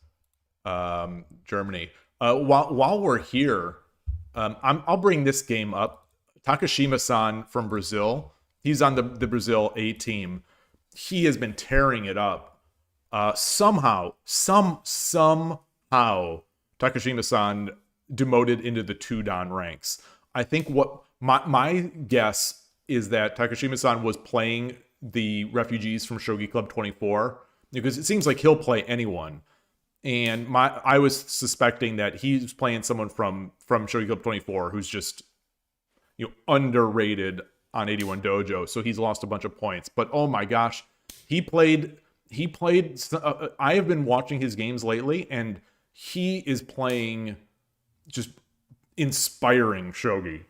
S1: Germany. While we're here, I'll bring this game up. Takashima-san from Brazil. He's on the Brazil A team. He has been tearing it up. Somehow, Takashima-san demoted into the 2-dan ranks. I think what my guess is that Takashima-san was playing the refugees from Shogi Club 24, because it seems like he'll play anyone. And I was suspecting that he's playing someone from Shogi Club 24 who's just, underrated on 81 Dojo, so he's lost a bunch of points. But oh my gosh, he played. I have been watching his games lately, and he is playing just inspiring shogi.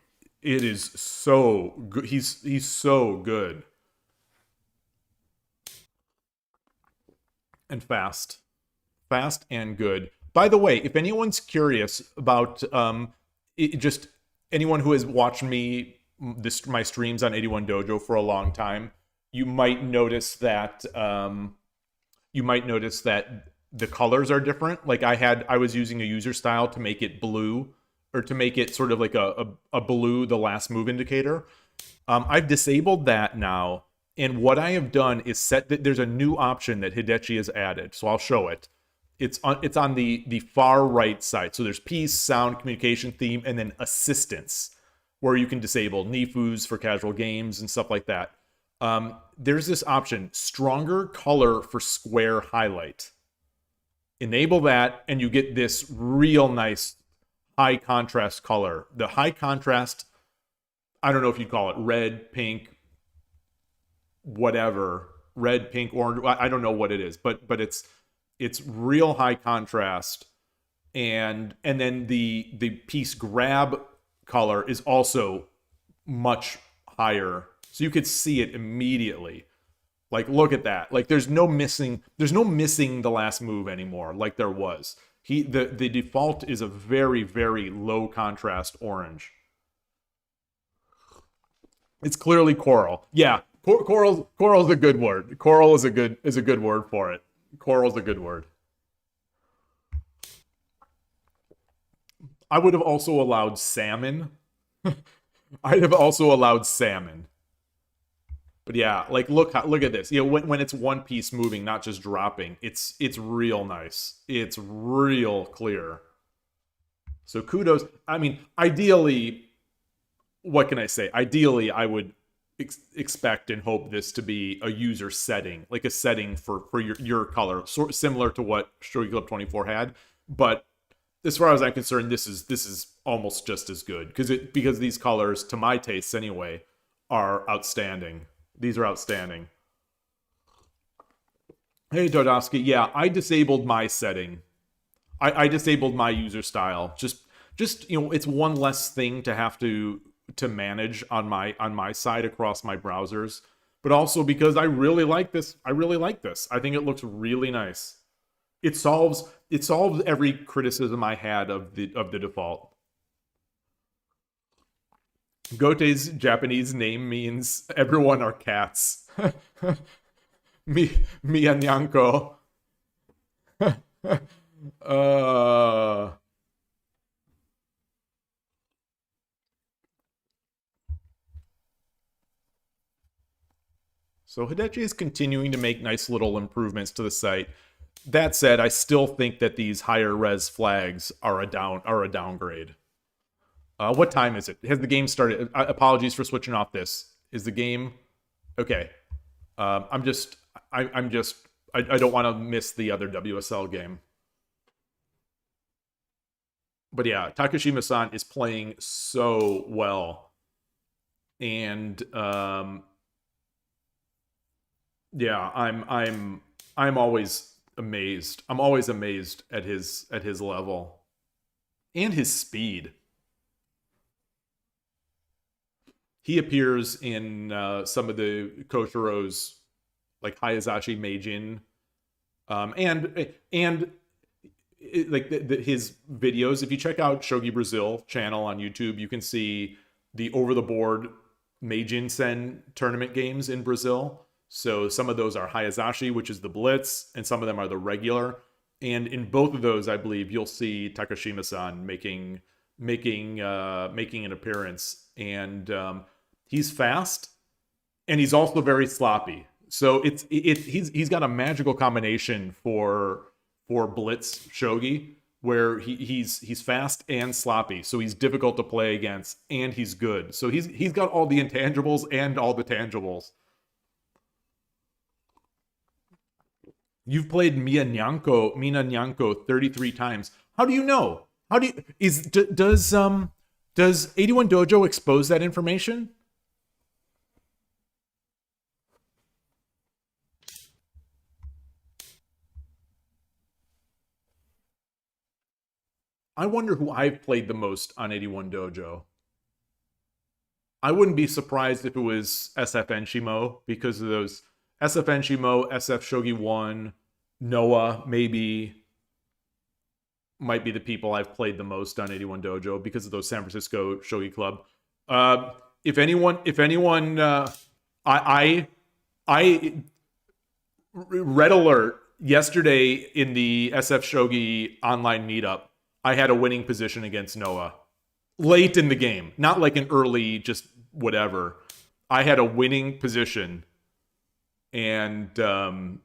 S1: It is so good. He's so good and fast and good. By the way, if anyone's curious about just anyone who has watched my streams on 81 Dojo for a long time, you might notice that the colors are different. Like I was using a user style to make it blue, or to make it sort of like a blue the last move indicator. I've disabled that now, and what I have done is set that there's a new option that Hidechi has added. So I'll show it. It's on the far right side. So there's peace, sound, communication, theme, and then assistance, where you can disable Nifus for casual games and stuff like that. There's this option, stronger color for square highlight. Enable that, and you get this real nice high contrast color. The high contrast, I don't know if you'd call it red, pink, whatever. Red, pink, orange, I don't know what it is, but it's real high contrast. And then the piece grab color is also much higher, so you could see it immediately. Like, look at that. Like, there's no missing the last move anymore like there was. The default is a very, very low contrast orange. It's clearly coral. Yeah, coral's a good word. Coral is a good word for it. Coral's a good word. I would have also allowed salmon. I'd have also allowed salmon. But yeah, like look at this. When it's one piece moving, not just dropping, it's real nice. It's real clear. So kudos. I mean, ideally, what can I say? Ideally, I would expect and hope this to be a user setting, like a setting for your color, sort of similar to what Shogi Club 24 had. But as far as I'm concerned, this is almost just as good, because these colors, to my tastes anyway, are outstanding. These are outstanding. Hey, Dodowski, yeah, I disabled my setting. I disabled my user style. Just it's one less thing to have to manage on my side across my browsers, but also because I really like this. I think it looks really nice. It solves every criticism I had of the default. Gote's Japanese name means everyone are cats. Miyanyanko. So Hidechi is continuing to make nice little improvements to the site. That said, I still think that these higher res flags are a downgrade. What time is it? Has the game started? Apologies for switching off this. Is the game okay? I don't want to miss the other WSL game. But yeah, Takashima-san is playing so well, and yeah, I'm always amazed. I'm always amazed at his level and his speed. He appears in some of the Koshiro's like Hayazashi Meijin, and his videos. If you check out Shogi Brazil channel on YouTube, you can see the over the board Meijin Sen tournament games in Brazil. So some of those are Hayazashi, which is the blitz, and some of them are the regular. And in both of those, I believe you'll see Takashima-san making an appearance, and he's fast, and he's also very sloppy. So he's got a magical combination for blitz shogi, where he's fast and sloppy, so he's difficult to play against, and he's good. So he's got all the intangibles and all the tangibles. You've played Mina Nyanko 33 times. How do you know? Does 81 Dojo expose that information? I wonder who I've played the most on 81 Dojo. I wouldn't be surprised if it was SFN Shimo, because of those SFN Shimo, SF Shogi 1, Noah, maybe might be the people I've played the most on 81 Dojo because of those San Francisco Shogi Club. If anyone, I red alert yesterday in the SF Shogi online meetup, I had a winning position against Noah late in the game, not like an early just whatever. I had a winning position, and I'll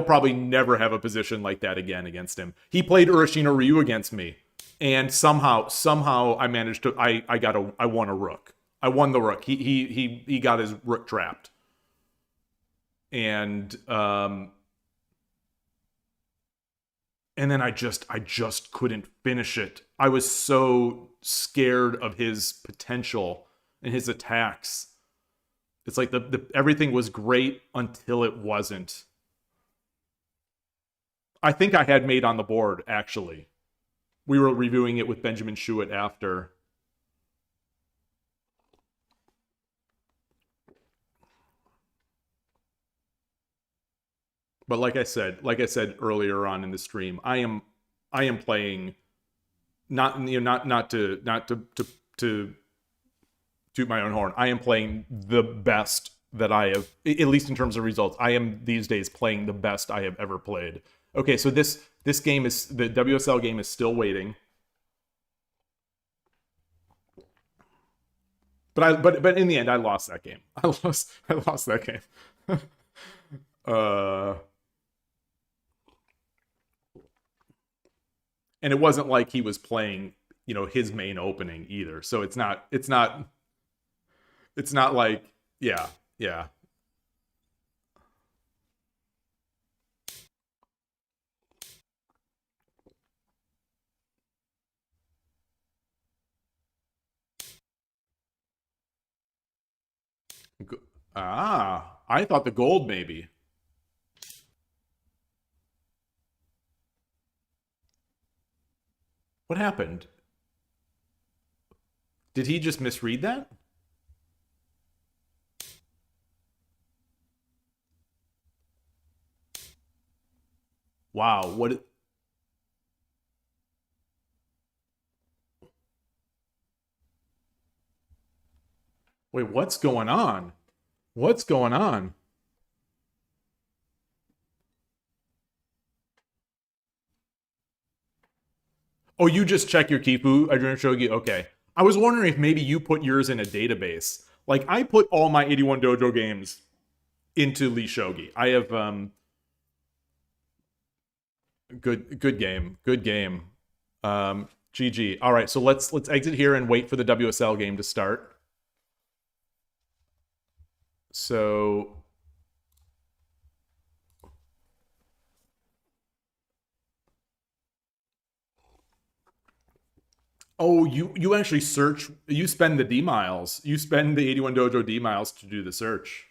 S1: probably never have a position like that again against him. He played Urashino Ryu against me, and somehow I managed to, I won a rook. I won the rook. He got his rook trapped. And then I just couldn't finish it. I was so scared of his potential and his attacks. It's like everything was great until it wasn't. I think I had mate on the board, actually. We were reviewing it with Benjamin Shuett after. But like I said earlier on in the stream, I am playing not to toot my own horn. I am playing the best that I have, at least in terms of results. I am these days playing the best I have ever played. Okay, so this game is, the WSL game is still waiting. But in the end, I lost that game. I lost that game. And it wasn't like he was playing, his main opening either. So it's not like, yeah. I thought the gold maybe. What happened? Did he just misread that? Wow, what? Wait, what's going on? What's going on? Oh, you just check your Kipu, Adrian Shogi? Okay. I was wondering if maybe you put yours in a database. Like, I put all my 81 Dojo games into lishogi. I have good game. GG. All right, so let's exit here and wait for the WSL game to start. So oh, you actually search, you spend the D miles. You spend the 81 Dojo D miles to do the search.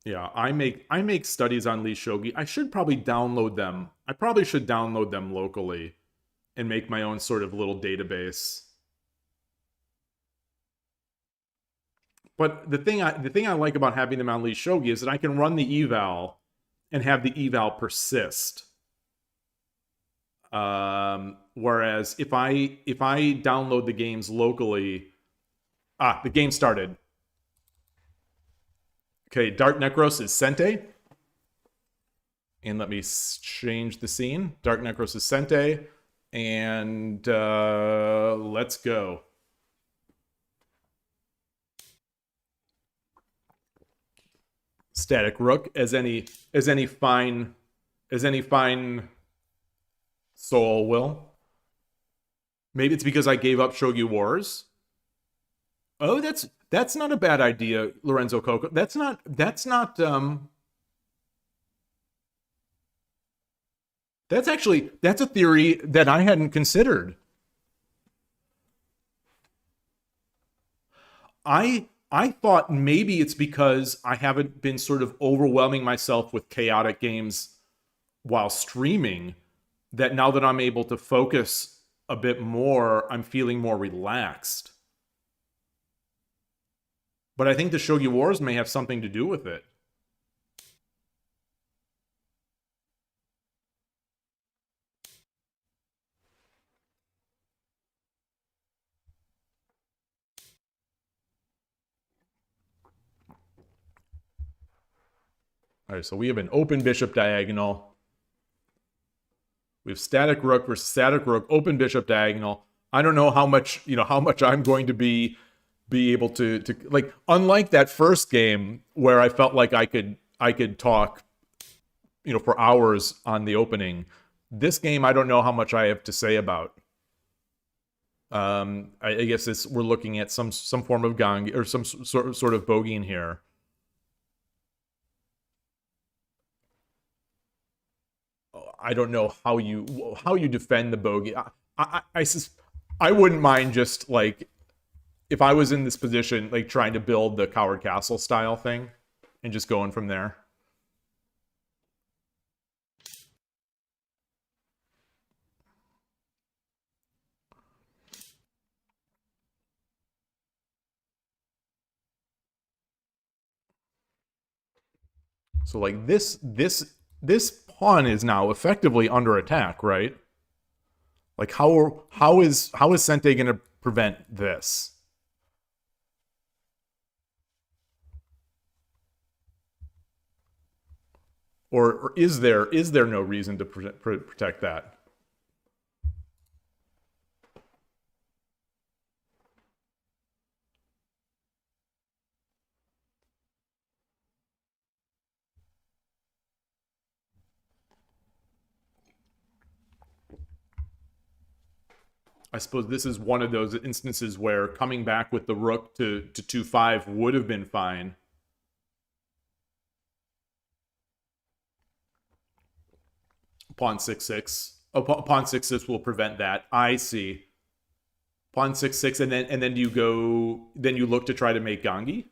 S1: Yeah, I make studies on lishogi. I should probably download them. I probably should download them locally and make my own sort of little database. But the thing I like about having them on lishogi is that I can run the eval and have the eval persist. Whereas if I download the games locally, the game started. Okay, DarkNekros is Sente. And let me change the scene. DarkNekros is Sente. And let's go. Static Rook, as any fine soul will. Maybe it's because I gave up Shogi Wars. Oh, that's not a bad idea, Lorenzo Coco. That's not that's a theory that I hadn't considered. I thought maybe it's because I haven't been sort of overwhelming myself with chaotic games while streaming, that now that I'm able to focus a bit more, I'm feeling more relaxed. But I think the Shogi Wars may have something to do with it. All right, so we have an open bishop diagonal. We have static rook versus static rook, open bishop diagonal. I don't know how much I'm going to be able to like, unlike that first game where I felt like I could talk for hours on the opening. This game I don't know how much I have to say about. I guess we're looking at some form of gangi or some sort of bogey in here. I don't know how you defend the bogey. I wouldn't mind just like, if I was in this position, like trying to build the Coward Castle style thing and just going from there. So like this pawn is now effectively under attack, right? Like how is Sente going to prevent this? Or is there no reason to protect that? I suppose this is one of those instances where coming back with the rook to 2-5 would have been fine. Pawn 6-6. Oh, pawn 6-6 will prevent that. I see. Pawn 6-6, and then you look to try to make gangi.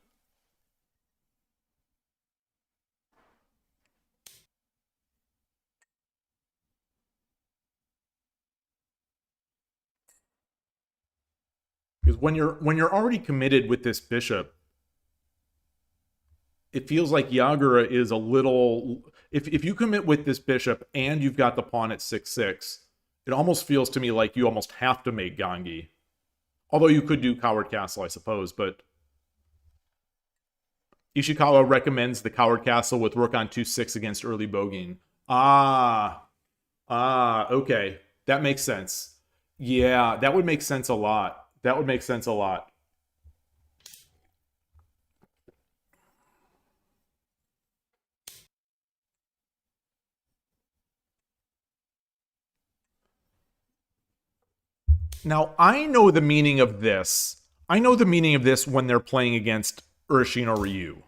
S1: Because when you're already committed with this bishop, it feels like Yagura is a little. If you commit with this bishop and you've got the pawn at 6-6, it almost feels to me like you almost have to make gangi. Although you could do Coward Castle, I suppose, but Ishikawa recommends the Coward Castle with rook on 2-6 against early bogeying. Okay. That makes sense. Yeah, that would make sense a lot. That would make sense a lot. Now, I know the meaning of this. I know the meaning of this when they're playing against Urshin or Ryu.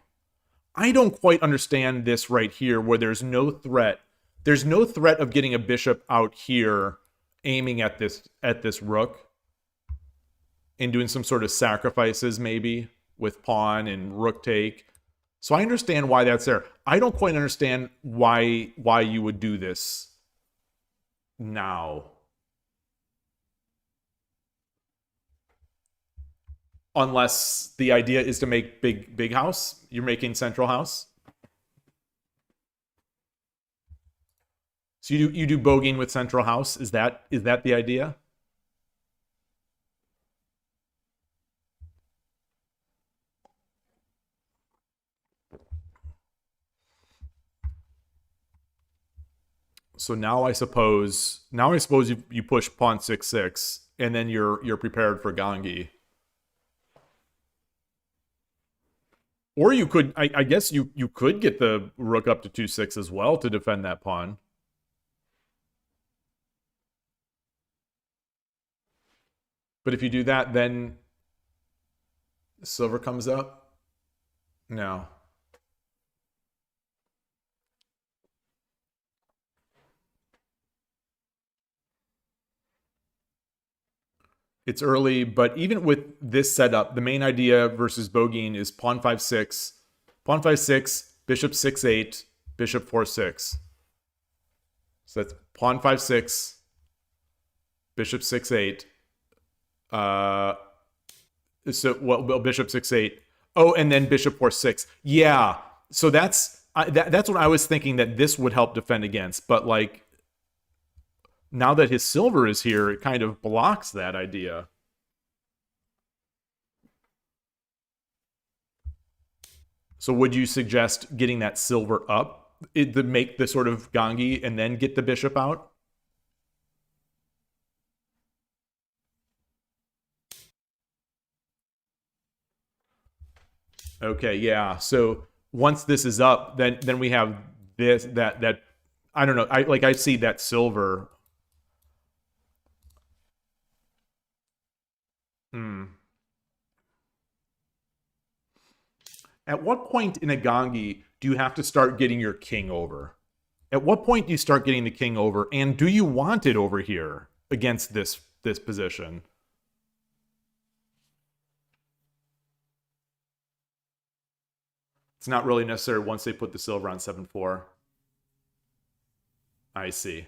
S1: I don't quite understand this right here where there's no threat. There's no threat of getting a bishop out here aiming at this rook and doing some sort of sacrifices maybe with pawn and rook take. So I understand why that's there. I don't quite understand why you would do this now. Unless the idea is to make big house. You're making central house. So you do bogeying with central house. Is that the idea? So now I suppose you push pawn 6/6 and then you're prepared for Gangi. Or you could, I guess you could get the rook up to 2/6 as well to defend that pawn. But if you do that, then silver comes up? No. It's early, but even with this setup, the main idea versus bogeying is pawn 5/6, bishop 6/8, bishop 4/6. So that's pawn 5/6, bishop 6/8. Well, bishop 6/8. Oh, and then bishop 4/6. Yeah. So that's what I was thinking that this would help defend against, but like now that his silver is here, it kind of blocks that idea. So would you suggest getting that silver up to make the sort of Gangi and then get the bishop out? Okay, yeah. So once this is up, then we have this that I don't know. I see that silver. At what point in a Gangi do you have to start getting your king over? At what point do you start getting the king over? And do you want it over here against this position? It's not really necessary once they put the silver on 7/4. I see.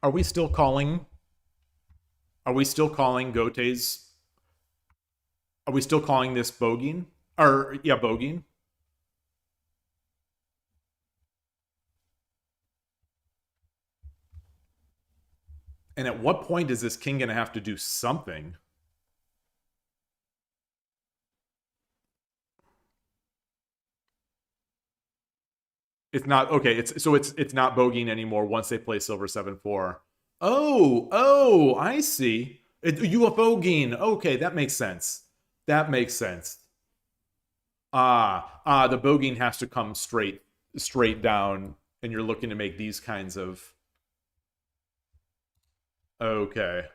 S1: Are we still calling? Are we still calling Gote's? Are we still calling this bogeying? Or yeah, bogeying. And at what point is this king going to have to do something? It's not okay. It's not bogeying anymore once they play silver 7/4. Oh, I see. UFO gain. Okay, that makes sense. That makes sense. The bogeying has to come straight down, and you're looking to make these kinds of. Okay.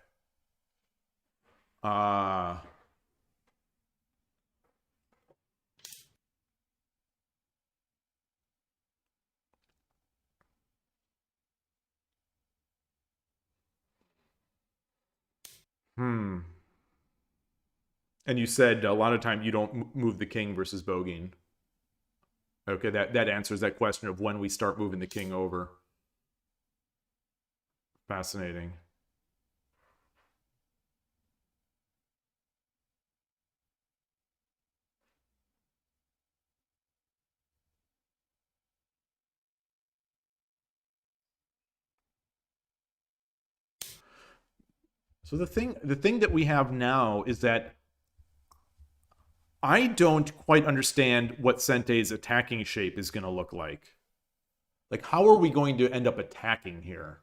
S1: And you said a lot of time you don't move the king versus bogeying. Okay, that answers that question of when we start moving the king over. Fascinating. So the thing that we have now is that I don't quite understand what Sentei's attacking shape is going to look like. Like, how are we going to end up attacking here?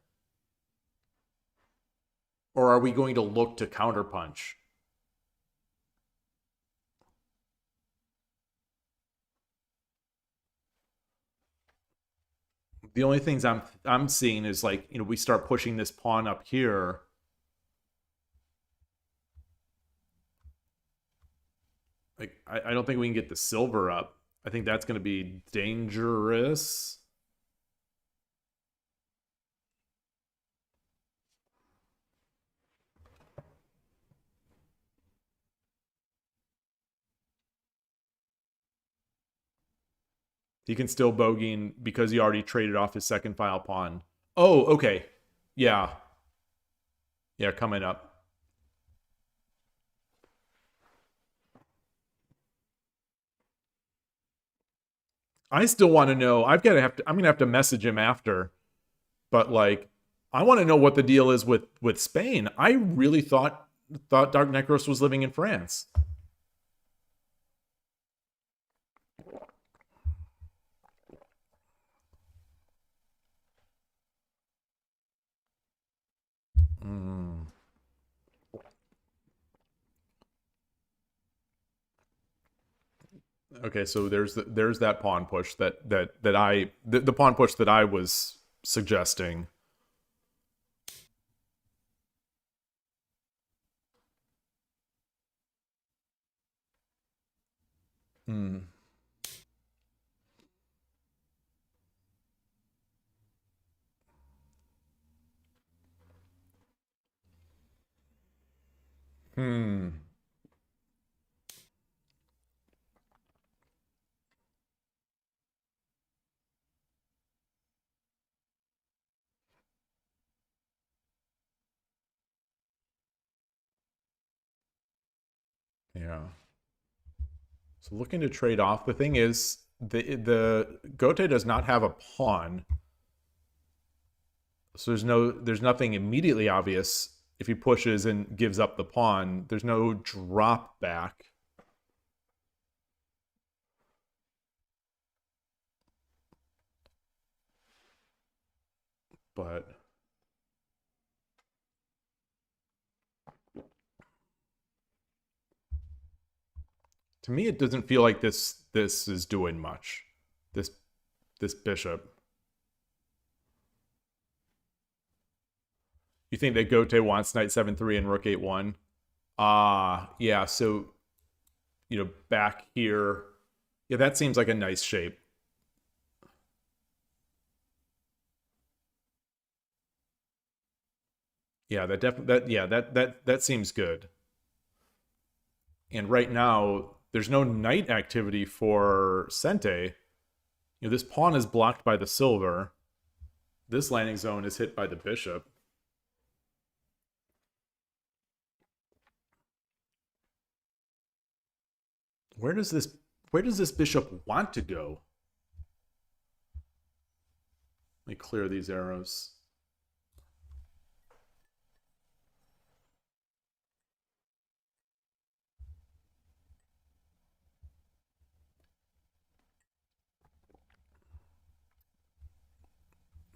S1: Or are we going to look to counterpunch? The only things I'm seeing is like, we start pushing this pawn up here. Like, I don't think we can get the silver up. I think that's going to be dangerous. He can still bogey because he already traded off his second file pawn. Oh, okay. Yeah. Yeah, coming up. I still want to know. I'm gonna have to message him after. But like, I want to know what the deal is with Spain. I really thought DarkNekros was living in France. Mm. Okay, so there's that pawn push the pawn push that I was suggesting. Hmm. Hmm. Yeah. So looking to trade off. The thing is, the Gote does not have a pawn, so there's nothing immediately obvious if he pushes and gives up the pawn. There's no drop back. But to me, it doesn't feel like this is doing much. This this bishop. You think that Gote wants knight 7-3 and rook 8-1? Yeah. So back here, yeah, that seems like a nice shape. Yeah, that seems good. And right now, there's no knight activity for Sente. This pawn is blocked by the silver. This landing zone is hit by the bishop. Where does this bishop want to go? Let me clear these arrows.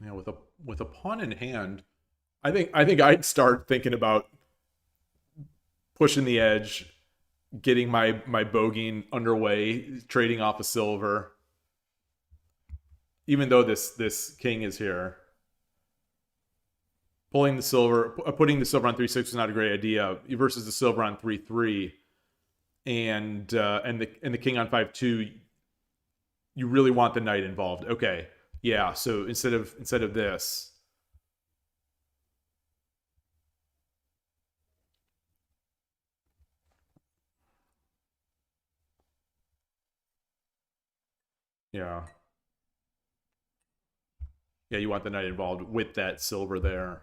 S1: Yeah, with a pawn in hand, I think I'd start thinking about pushing the edge, getting my bogeying underway, trading off a silver. Even though this king is here, putting the silver on 3-6 was not a great idea versus the silver on 3-3, and the king on 5-2. You really want the knight involved. Okay, yeah. So instead of this. Yeah. Yeah, you want the knight involved with that silver there.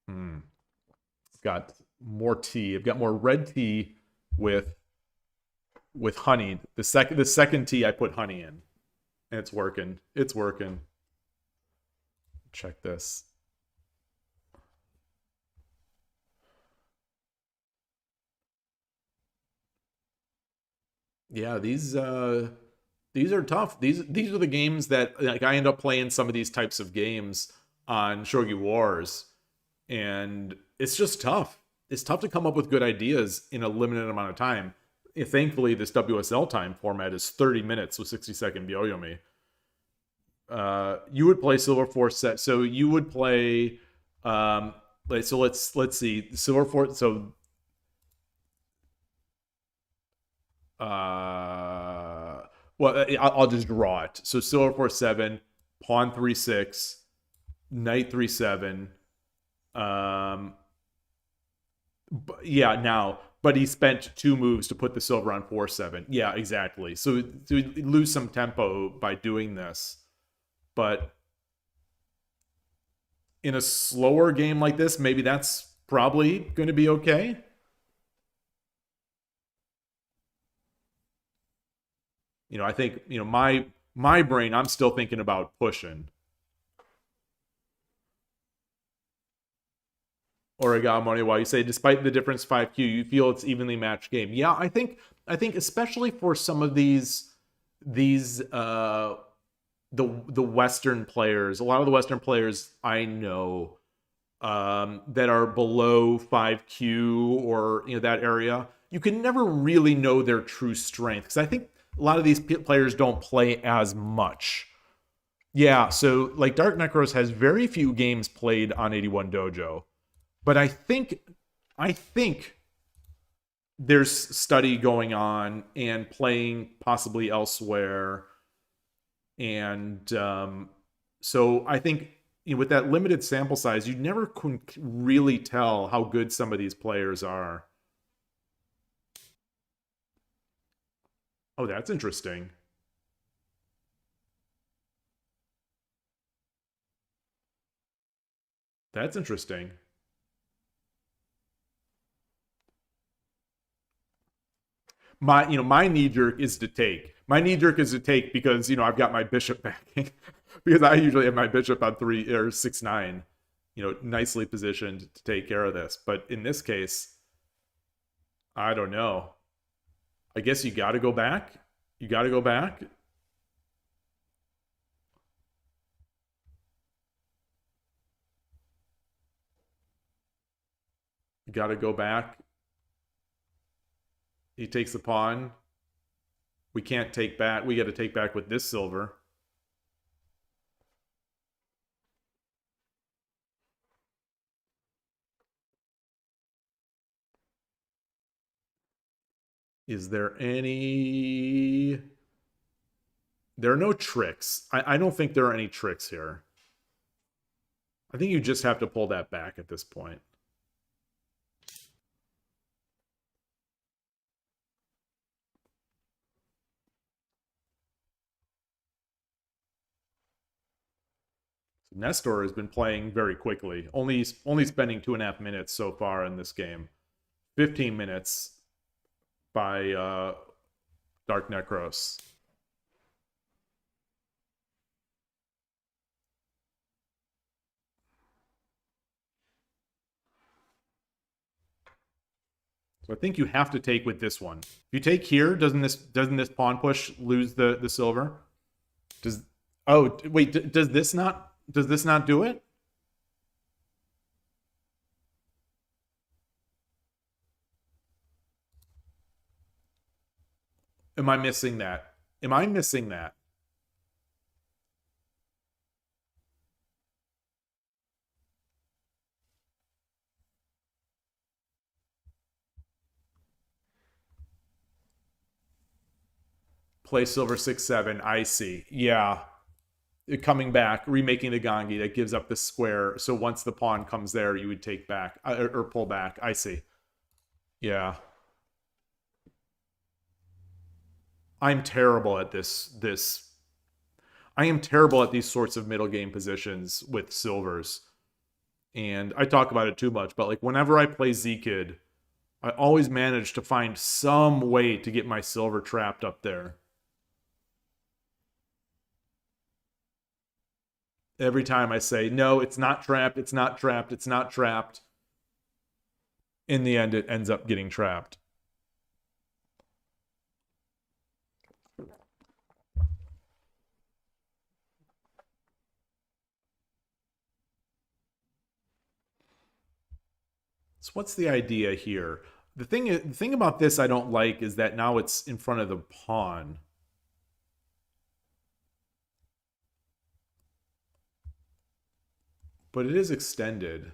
S1: Hmm. I've got more tea. I've got more red tea with honey. The second tea I put honey in, and it's working. It's working. Check this. Yeah, these are tough. These are the games that like I end up playing some of these types of games on Shogi Wars, and it's just tough. It's tough to come up with good ideas in a limited amount of time. Thankfully, this WSL time format is 30 minutes with 60-second Byoyomi. You would play Silver Force set, so you would play. So let's see, Silver Force. So well, I'll just draw it. So Silver Force 7, Pawn 3-6, Knight 3-7. Yeah, now, but he spent 2 moves to put the silver on 4-7. Yeah, exactly. So to lose some tempo by doing this, but in a slower game like this, maybe that's probably going to be okay. I think my brain, I'm still thinking about pushing. Origami, while you say despite the difference 5Q, you feel it's evenly matched game. Yeah, I think especially for some of these the Western players, a lot of the Western players I know that are below 5Q or that area, you can never really know their true strength because I think a lot of these players don't play as much. Yeah, so like DarkNekros has very few games played on 81 Dojo, but I think there's study going on and playing possibly elsewhere, and so I think with that limited sample size, you never can really tell how good some of these players are. Oh, that's interesting. That's interesting. My knee jerk is to take. My knee jerk is to take because I've got my bishop backing because I usually have my bishop on 3 or 6-9, nicely positioned to take care of this. But in this case, I don't know. I guess you got to go back. You got to go back. You got to go back. He takes the pawn. We can't take back. We got to take back with this silver. Is there any... There are no tricks. I don't think there are any tricks here. I think you just have to pull that back at this point. So Nestor has been playing very quickly, only spending 2.5 minutes so far in this game. 15 minutes by DarkNekros. So I think you have to take with this one. If you take here, doesn't this pawn push lose the silver? Does Oh wait, does this not do it? Am I missing that? Am I missing that? Play silver 6-7. I see. Yeah. Coming back, remaking the Gangi that gives up the square. So once the pawn comes there, you would take back or pull back. I see. Yeah. I'm terrible at this. I am terrible at these sorts of middle game positions with silvers. And I talk about it too much, but like whenever I play Z-Kid, I always manage to find some way to get my silver trapped up there. Every time I say, no, it's not trapped, it's not trapped, it's not trapped. In the end, it ends up getting trapped. So what's the idea here? The thing about this I don't like is that now it's in front of the pawn. But it is extended.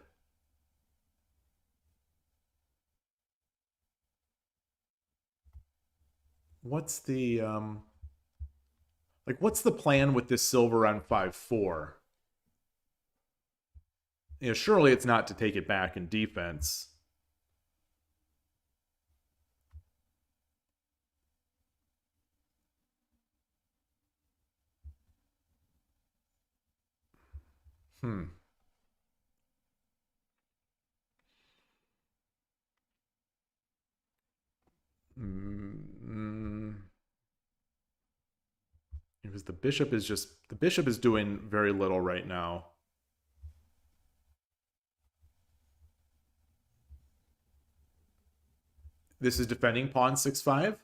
S1: What's the like what's the plan with this silver on 5-4? You know, surely it's not to take it back in defense. Hmm. Because the bishop is doing very little right now. This is defending pawn 6-5?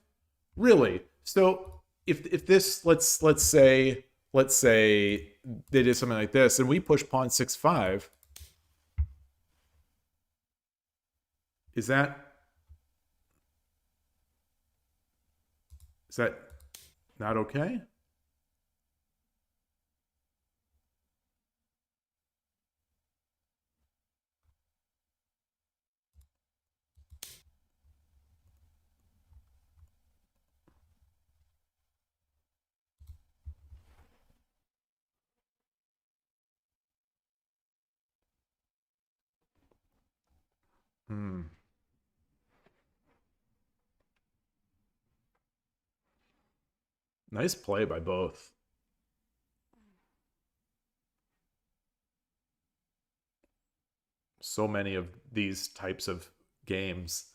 S1: Really? So if this let's say they did something like this and we push pawn 6-5, is that not okay? Hmm. Nice play by both. So many of these types of games,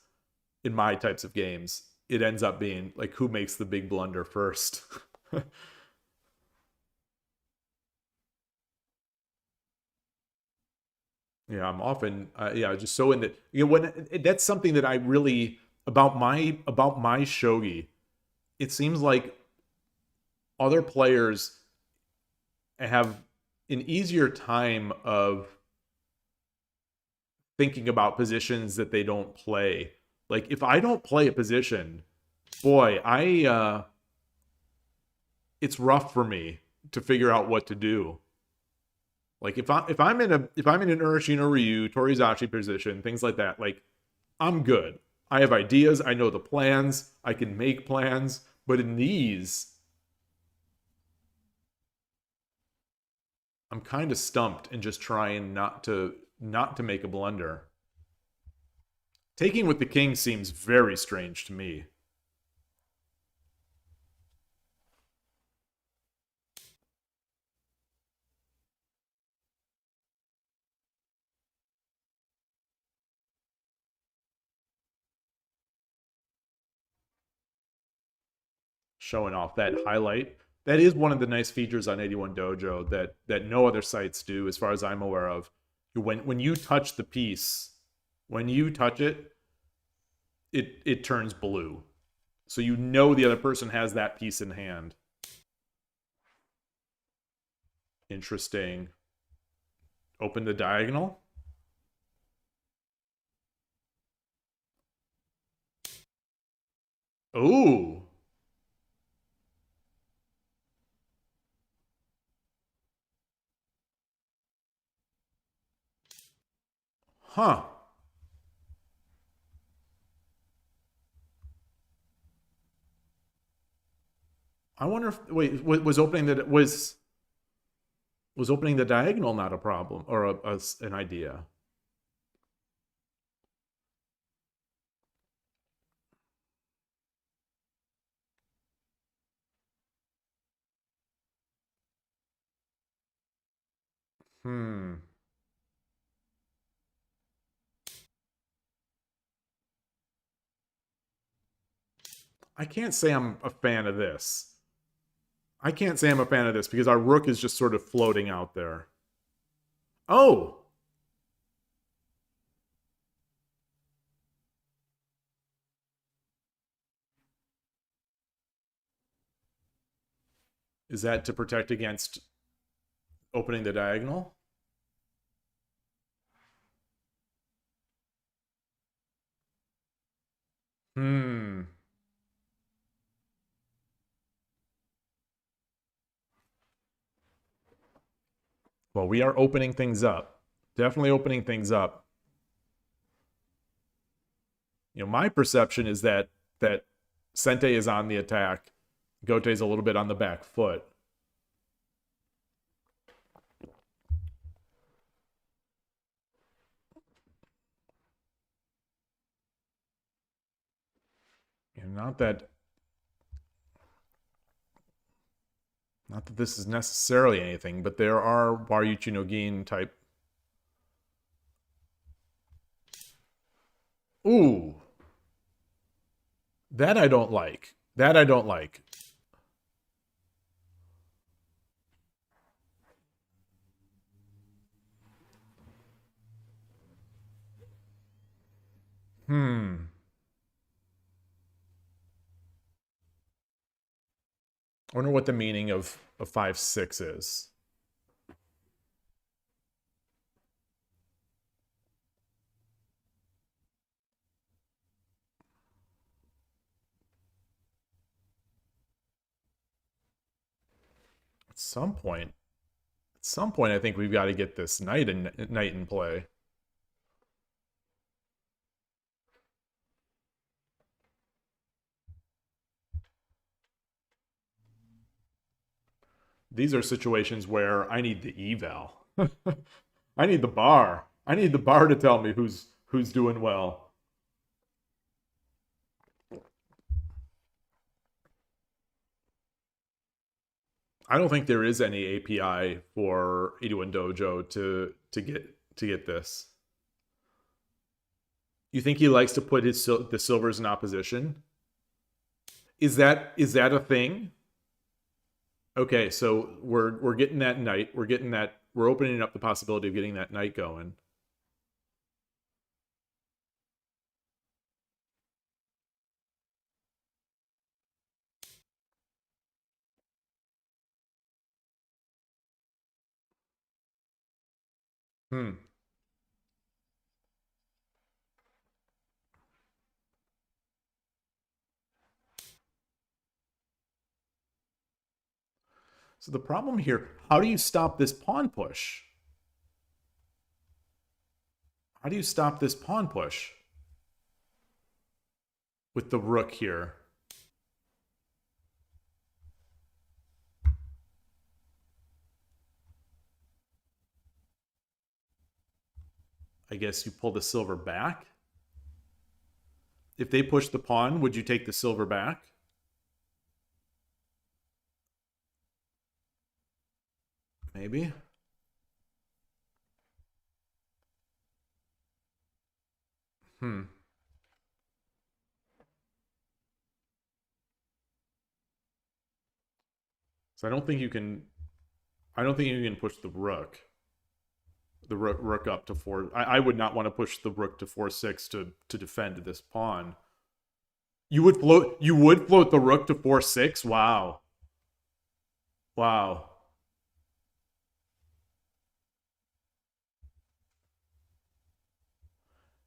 S1: in my types of games, it ends up being like who makes the big blunder first. Yeah, I'm often just so in the when that's something that I really about my shogi. It seems like other players have an easier time of thinking about positions that they don't play. Like if I don't play a position, boy, I it's rough for me to figure out what to do. Like if I'm in an Urashino Ryu, Torizachi position, things like that, like I'm good. I have ideas, I know the plans, I can make plans, but in these I'm kind of stumped and just trying not to make a blunder. Taking with the king seems very strange to me. Showing off that highlight. That is one of the nice features on 81 Dojo that no other sites do, as far as I'm aware of. When you touch the piece, when you touch it, it turns blue. So you know the other person has that piece in hand. Interesting. Open the diagonal. Ooh. Huh. I wonder if wait was opening that was opening the diagonal not a problem or an idea. Hmm. I can't say I'm a fan of this. I can't say I'm a fan of this because our rook is just sort of floating out there. Oh! Is that to protect against opening the diagonal? Hmm. Well, we are opening things up. Definitely opening things up. You know, my perception is that Sente is on the attack. Gote's a little bit on the back foot. And not that this is necessarily anything, but there are Waryuchi no Gin type. Ooh. That I don't like. That I don't like. Hmm. I wonder what the meaning of 5-6 is. At some point, I think we've got to get this knight in play. These are situations where I need the eval. I need the bar. I need the bar to tell me who's doing well. I don't think there is any API for Eduard Dojo to get this. You think he likes to put the silvers in opposition? Is that a thing? Okay, so we're getting that knight. We're opening up the possibility of getting that knight going. Hmm. So the problem here, how do you stop this pawn push? How do you stop this pawn push? With the rook here. I guess you pull the silver back. If they push the pawn, would you take the silver back? Maybe. Hmm. So I don't think you can push the rook. The rook up to 4. I would not want to push the rook to 4-6 to defend this pawn. You would float the rook to 4-6? Wow. Wow.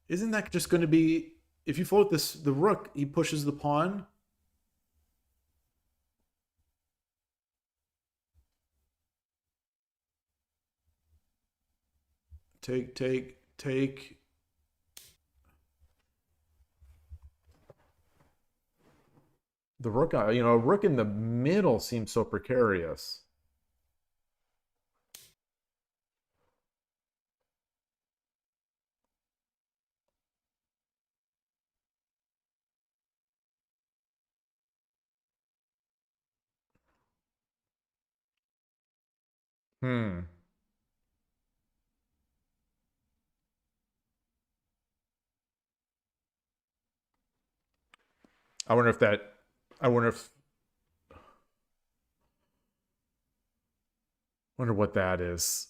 S1: Isn't that just going to be, if you float the rook, he pushes the pawn? Take. The rook, a rook in the middle seems so precarious. Hmm. I wonder if that I wonder if... Wonder what that is.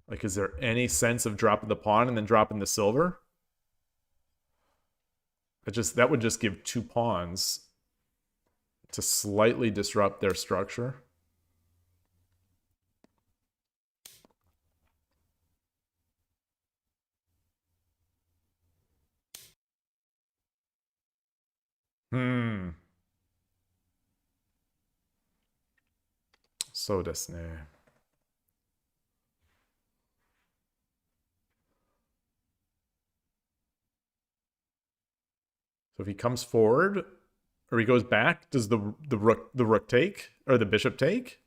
S1: Like, is there any sense of dropping the pawn and then dropping the silver? That would just give 2 pawns to slightly disrupt their structure. So desu ne. So if he comes forward or he goes back, does the rook take or the bishop take?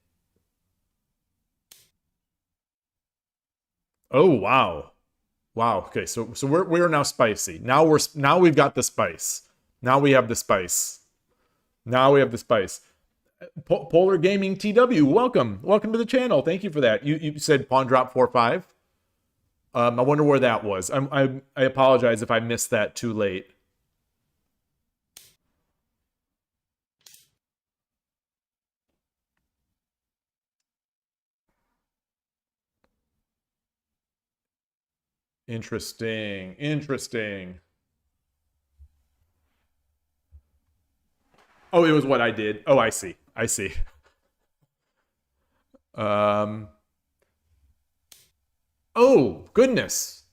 S1: Oh wow. Wow. Okay, so we're now spicy. Now we've got the spice. Now we have the spice. Now we have the spice. Polar Gaming TW, welcome to the channel. Thank you for that. You said pawn drop 4-5. I wonder where that was. I apologize if I missed that too late. Interesting. Oh, it was what I did. Oh, I see. Oh, goodness.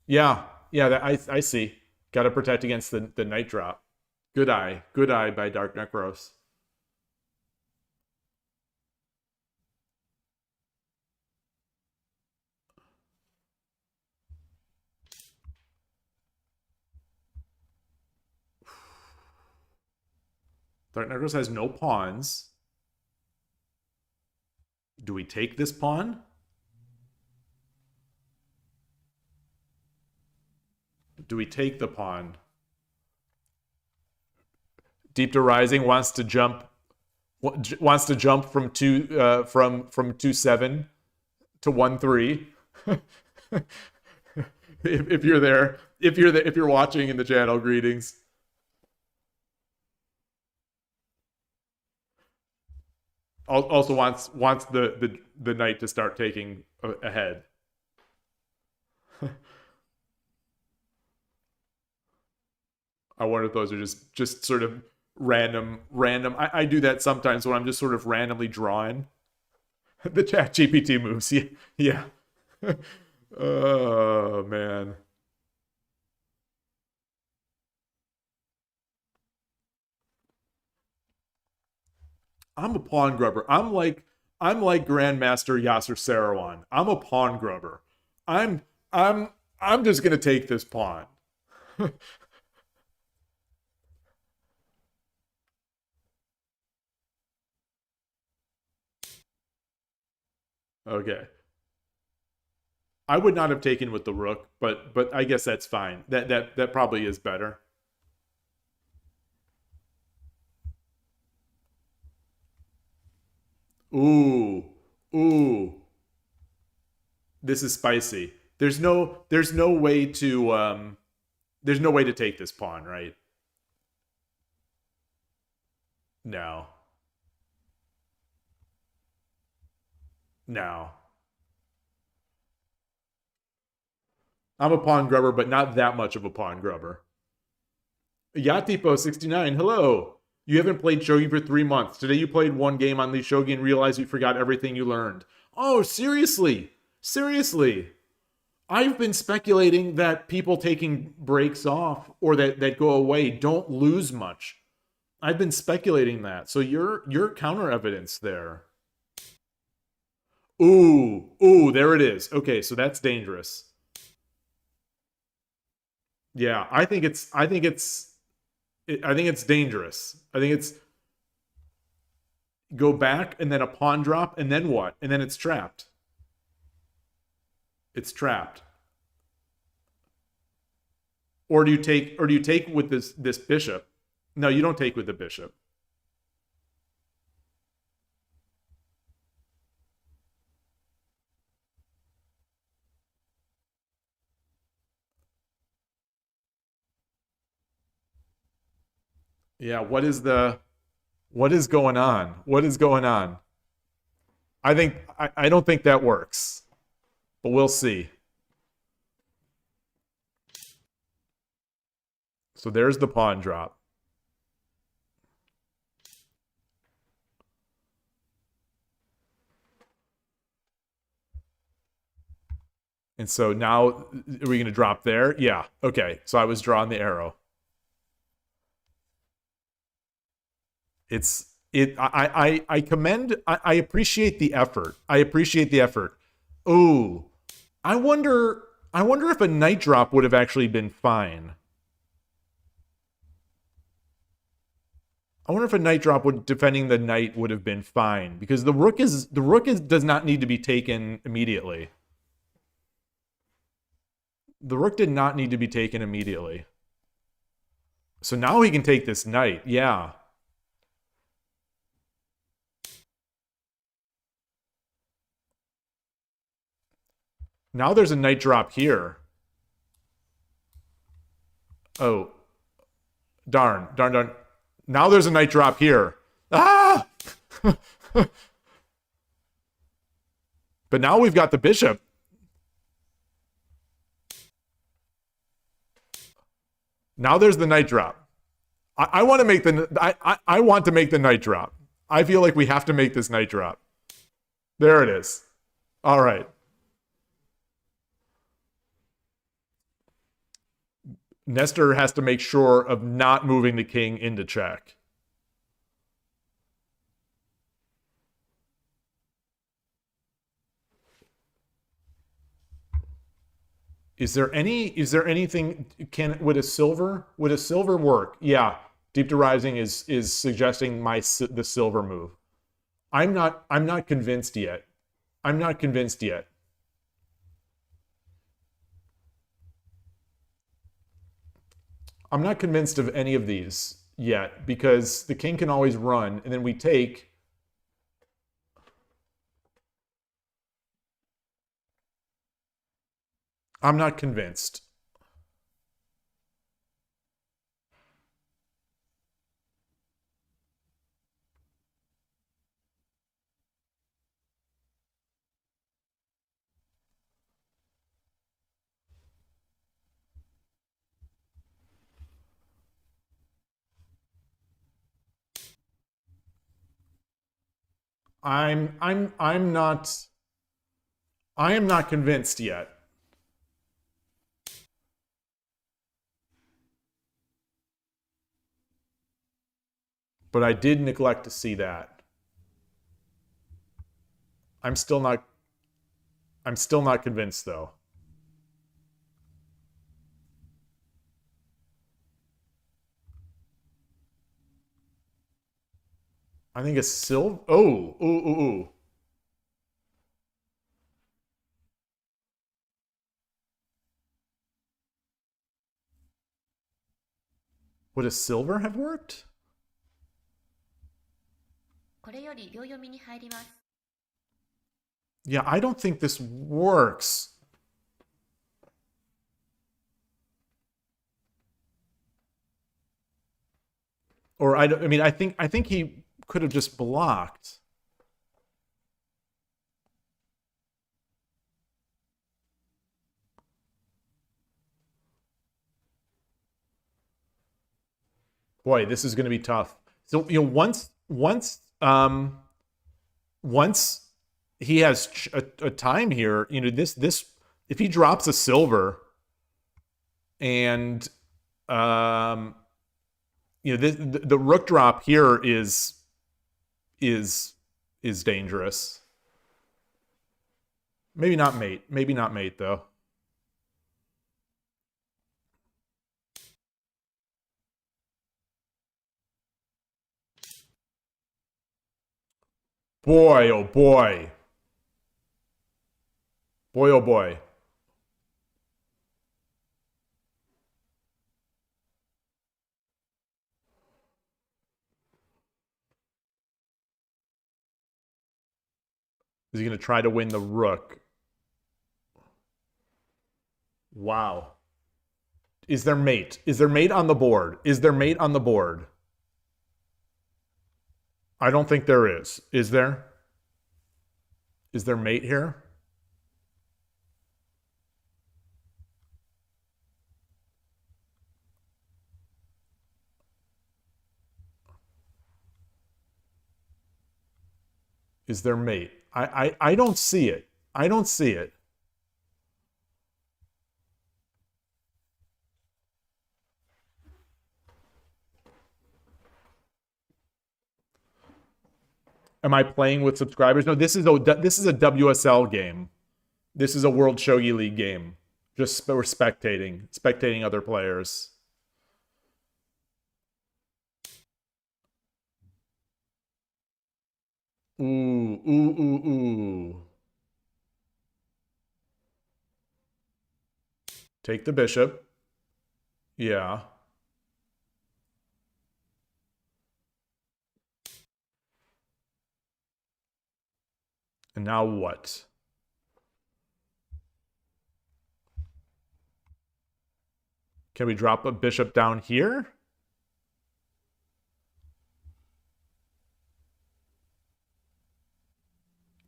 S1: Yeah, I see. Got to protect against the knight drop. Good eye by DarkNekros. DarkNekros has no pawns. Do we take this pawn? Do we take the pawn? Deep to Rising wants to jump from 2-7 to 1-3. if you're there, if you're watching in the channel, greetings. Also wants the knight to start taking ahead. I wonder if those are just sort of random. I do that sometimes when I'm just sort of randomly drawing the chat GPT moves. Yeah. Oh man. I'm a pawn grubber. I'm like Grandmaster Yasser Seirawan. I'm a pawn grubber. I'm just gonna take this pawn. Okay. I would not have taken with the rook, but I guess that's fine. That probably is better. Ooh. This is spicy. There's no way to take this pawn, right? No. I'm a pawn grubber, but not that much of a pawn grubber. Yatipo69, hello. You haven't played Shogi for 3 months. Today you played one game on lishogi and realized you forgot everything you learned. Oh, seriously? I've been speculating that people taking breaks off or that go away don't lose much. I've been speculating that. So you're counter evidence there. Ooh, there it is. Okay, so that's dangerous. Yeah, I think it's dangerous. I think it's go back and then a pawn drop and then what? And then it's trapped. Or do you take with this bishop? No, you don't take with the bishop. Yeah, what is going on? What is going on? I don't think that works. But we'll see. So there's the pawn drop. And so now, are we going to drop there? Yeah. Okay. So I was drawing the arrow. I commend, I appreciate the effort. I appreciate the effort. Ooh, I wonder if a night drop would have actually been fine. I wonder if a night drop defending the knight would have been fine, because the rook does not need to be taken immediately. The rook did not need to be taken immediately. So now he can take this knight. Yeah. Now there's a knight drop here. Oh. Darn. Now there's a knight drop here. Ah! But now we've got the bishop. Now there's the knight drop. I want to make I want to make the knight drop. I feel like we have to make this knight drop. There it is. All right. Nestor has to make sure of not moving the king into check. Is there anything, would a silver work? Yeah. Deep to Rising is suggesting the silver move. I'm not convinced yet. I'm not convinced yet. I'm not convinced of any of these yet, because the king can always run, and then we take. I'm not convinced. I am not convinced yet. But I did neglect to see that. I'm still not convinced though. I think a silver. Oh, ooh. Would a silver have worked? Yeah, I don't think this works. Or I mean, I think he could have just blocked. Boy, this is going to be tough. So, once he has a time here, this if he drops a silver and the rook drop here is dangerous. Maybe not mate though. Boy, oh boy. Boy, oh boy. Is he going to try to win the rook? Wow. Is there mate? Is there mate on the board? Is there mate on the board? I don't think there is. Is there? Is there mate here? Is there mate? I don't see it. I don't see it. Am I playing with subscribers? No, this is a WSL game. This is a World Shogi League game. Just we're spectating other players. Ooh. Take the bishop. Yeah. And now what? Can we drop a bishop down here?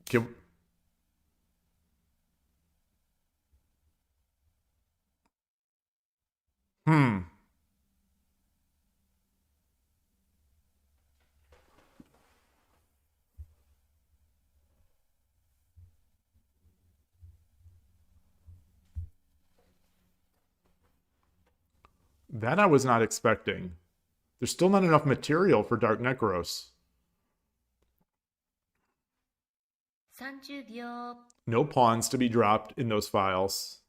S1: Can... That I was not expecting. There's still not enough material for DarkNekros.
S2: 30秒.
S1: No pawns to be dropped in those files.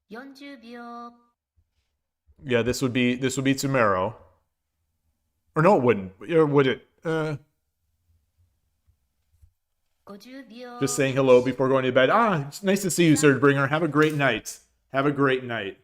S2: 40秒.
S1: Yeah, this would be Tsumero. Or no, it wouldn't. Or would it?
S2: 50秒.
S1: Just saying hello before going to bed. Ah, it's nice to see you, Surgebringer. Have a great night. Have a great night.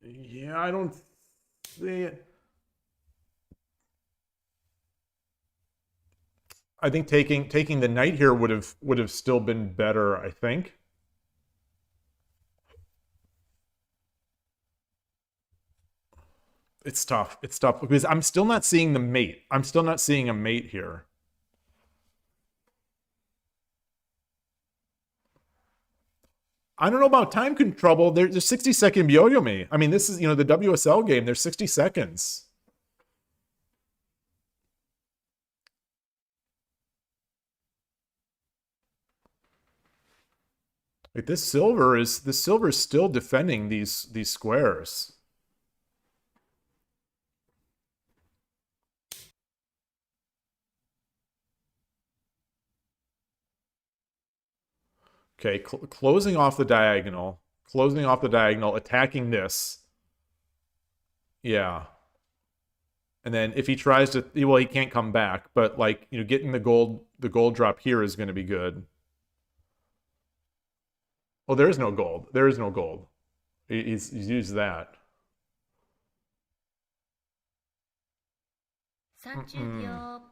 S1: Yeah, I don't see it. I think taking the knight here would have still been better, I think. It's tough. It's tough because I'm still not seeing the mate. I'm still not seeing a mate here. I don't know about time control. There's 60-second Byoyomi. I mean, this is, the WSL game. There's 60 seconds. Like this silver is still defending these squares. Okay, closing off the diagonal, attacking this. Yeah. And then if he tries to, well, he can't come back, but like, getting the gold drop here is going to be good. Oh, there is no gold. There is no gold. He's used that.
S2: 30秒.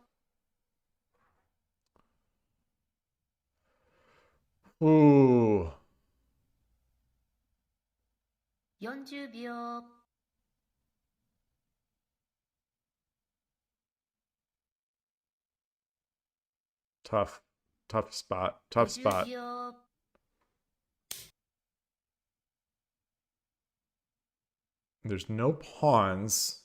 S1: Ooh.
S2: 40秒.
S1: Tough spot.
S2: 50秒.
S1: There's no pawns.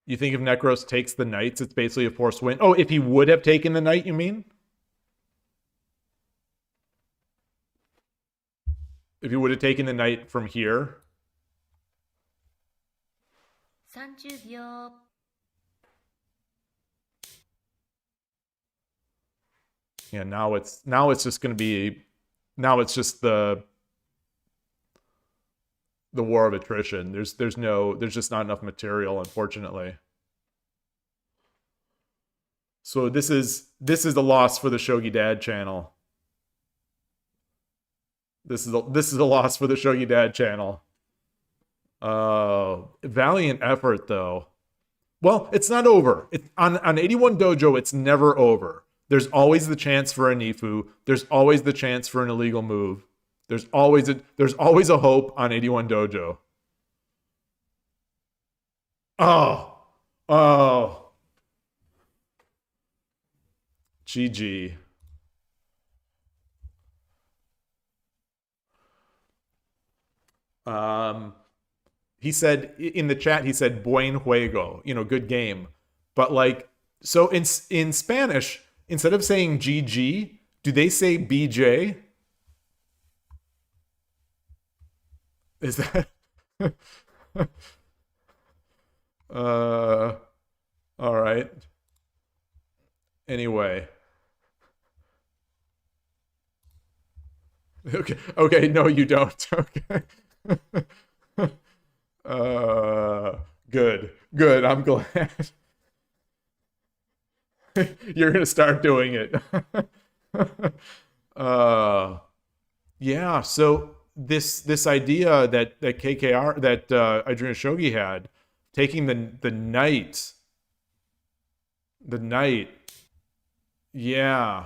S1: You think if Nekros takes the knights, it's basically a forced win? Oh, if he would have taken the knight, you mean? If he would have taken the knight from here?
S2: 30秒
S1: Yeah, now it's just going to be, now it's just the war of attrition. There's just not enough material, unfortunately. So this is a loss for the Shogi Dad channel. This is a loss for the Shogi Dad channel. Valiant effort though. Well, it's not over. On 81 Dojo, it's never over. There's always the chance for a Nifu. There's always the chance for an illegal move. There's always a hope on 81 Dojo. Oh. GG. He said in the chat, he said buen juego, good game. But like, so in Spanish, instead of saying GG, do they say BJ? Is that all right. Anyway. Okay, no, you don't. Okay. Good. I'm glad. You're gonna start doing it. Yeah, so this idea that KKR, that Adrian Shogi had, taking the knight. Yeah.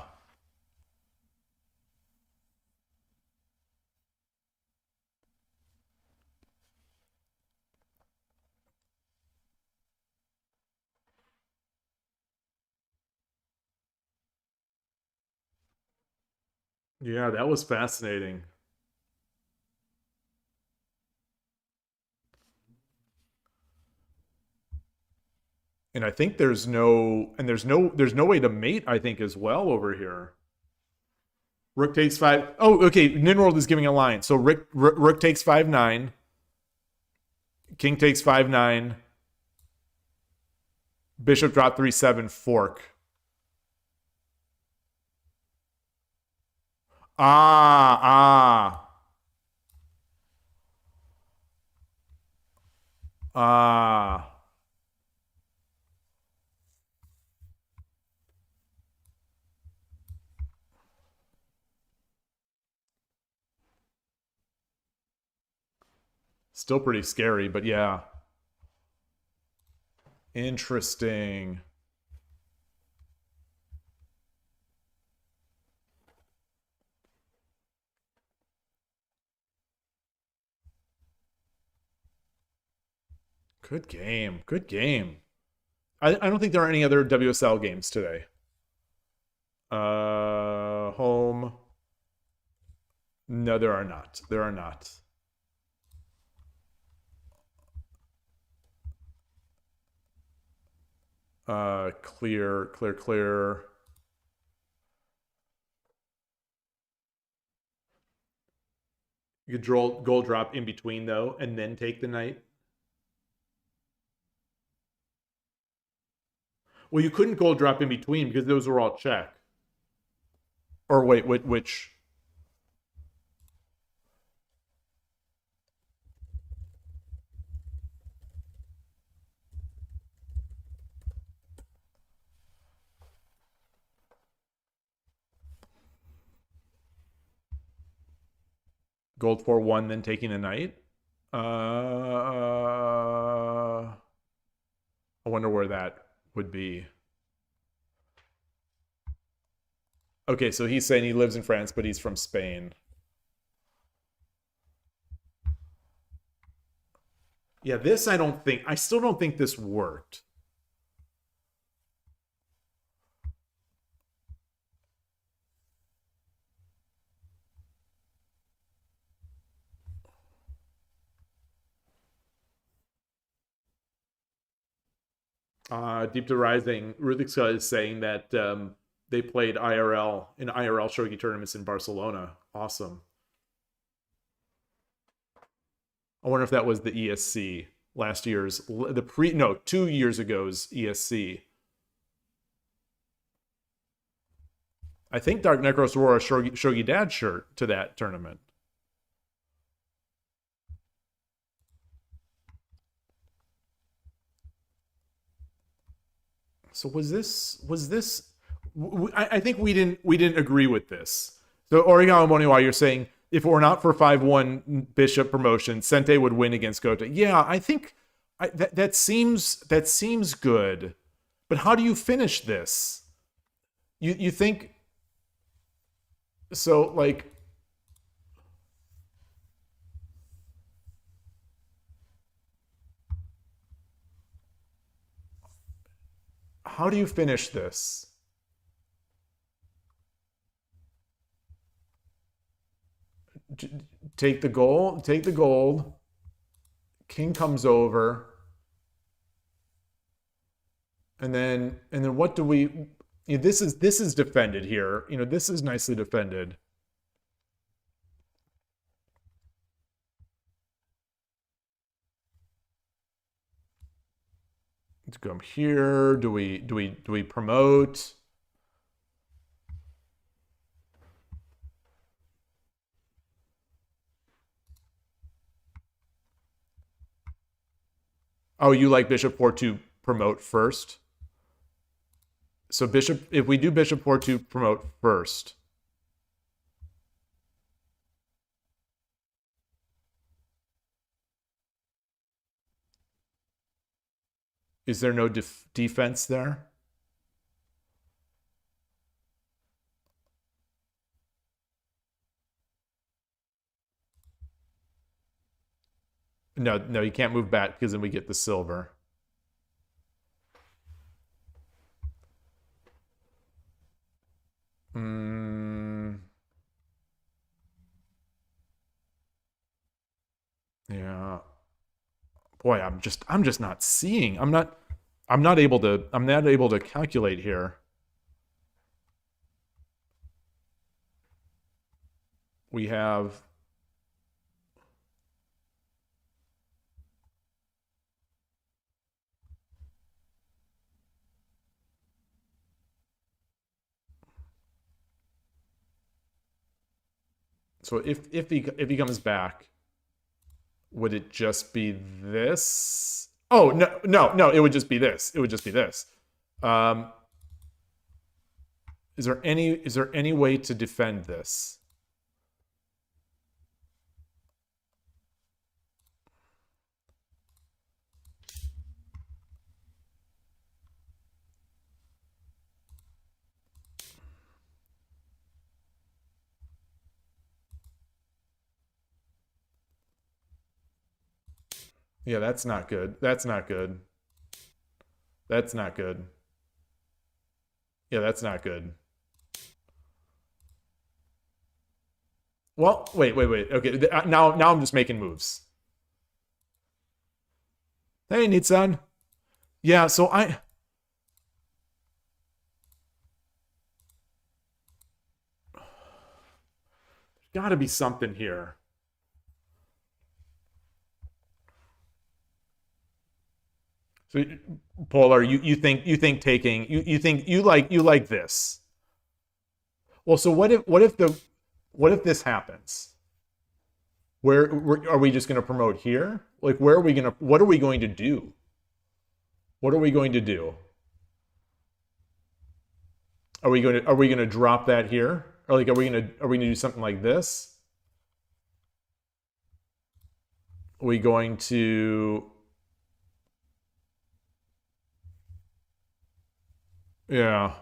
S1: Yeah, that was fascinating. And I think there's no way to mate, I think, as well over here. Rook takes 5. Oh, okay. NinWorld is giving a line. So Rook takes 5-9. King takes 5-9. Bishop drop 3-7 fork. Ah. Still pretty scary, but yeah. Interesting. Good game. I don't think there are any other WSL games today. Home. No, there are not. Clear. You could draw gold drop in between though, and then take the knight. Well, you couldn't gold drop in between because those were all check. Or wait, which? Gold 4-1, then taking a knight. I wonder where that would be. Okay, so he's saying he lives in France, but he's from Spain. Yeah, this I still don't think this worked. Deep to Rising, ruthixka is saying that they played IRL in IRL shogi tournaments in Barcelona. Awesome. I wonder if that was the ESC. last year's 2 years ago's ESC. I think DarkNekros wore a Shogi Dad shirt to that tournament. So was this? I think we didn't agree with this. So Origami Moniwa, you're saying if it were not for 5-1 Bishop promotion, Sente would win against Gota. Yeah, I think that seems good. But how do you finish this? You think so? Like, how do you finish this? Take the gold. Take the gold. King comes over. And then what do we? This is defended here. This is nicely defended. Let's come here. Do we promote? Oh, you like Bishop 4-2 promote first? So if we do Bishop 4-2 promote first. Is there no defense there? No, you can't move back because then we get the silver. Yeah. Boy, I'm just not seeing. I'm not able to calculate here. We have so if he comes back, would it just be this? Oh, no, it would just be this. It would just be this. Is there any way to defend this? Yeah, that's not good. That's not good. That's not good. Yeah, that's not good. Well, wait. Okay, now I'm just making moves. Hey, Nitsan. Yeah, so there's gotta be something here. So, Polar, you think taking you like this? Well, so what if this happens? Where are we just going to promote here? Like, where are we going to? What are we going to do? What are we going to do? Are we going to drop that here? Or like, are we going to do something like this? Are we going to? Yeah.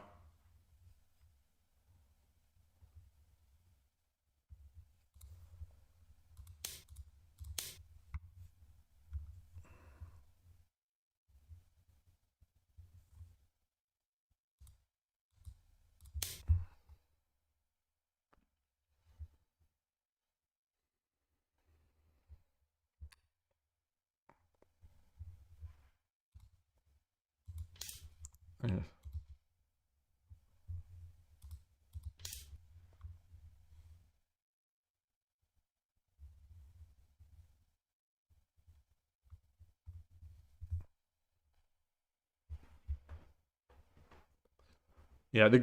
S1: Yeah. Yeah, the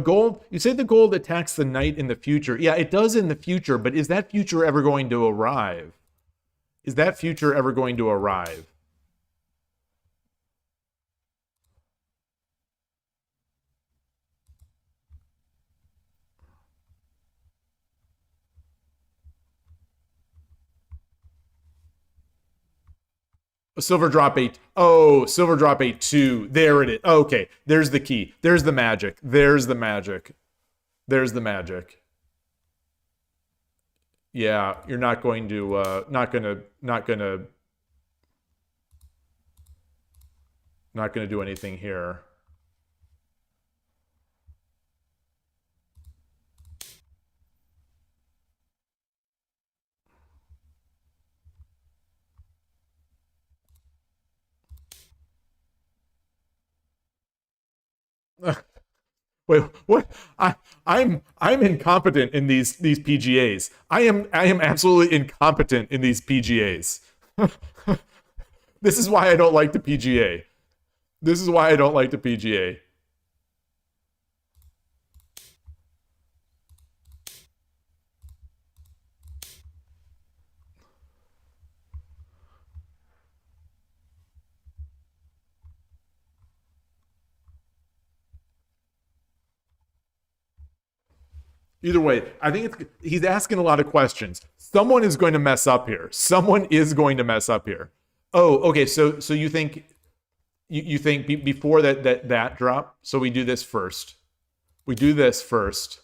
S1: gold, you say the gold attacks the knight in the future. Yeah, it does in the future, but is that future ever going to arrive? Is that future ever going to arrive? Silver drop 8. Oh, silver drop 8-2. There it is. Okay, there's the key. There's the magic. There's the magic. There's the magic. Yeah, you're not going to not gonna do anything here. Wait, what? I'm incompetent in these PGAs. I am absolutely incompetent in these PGAs. This is why I don't like the PGA. This is why I don't like the PGA. Either way, I think he's asking a lot of questions. Someone is going to mess up here. Someone is going to mess up here. Oh, okay. So you think before that drop? So we do this first. We do this first.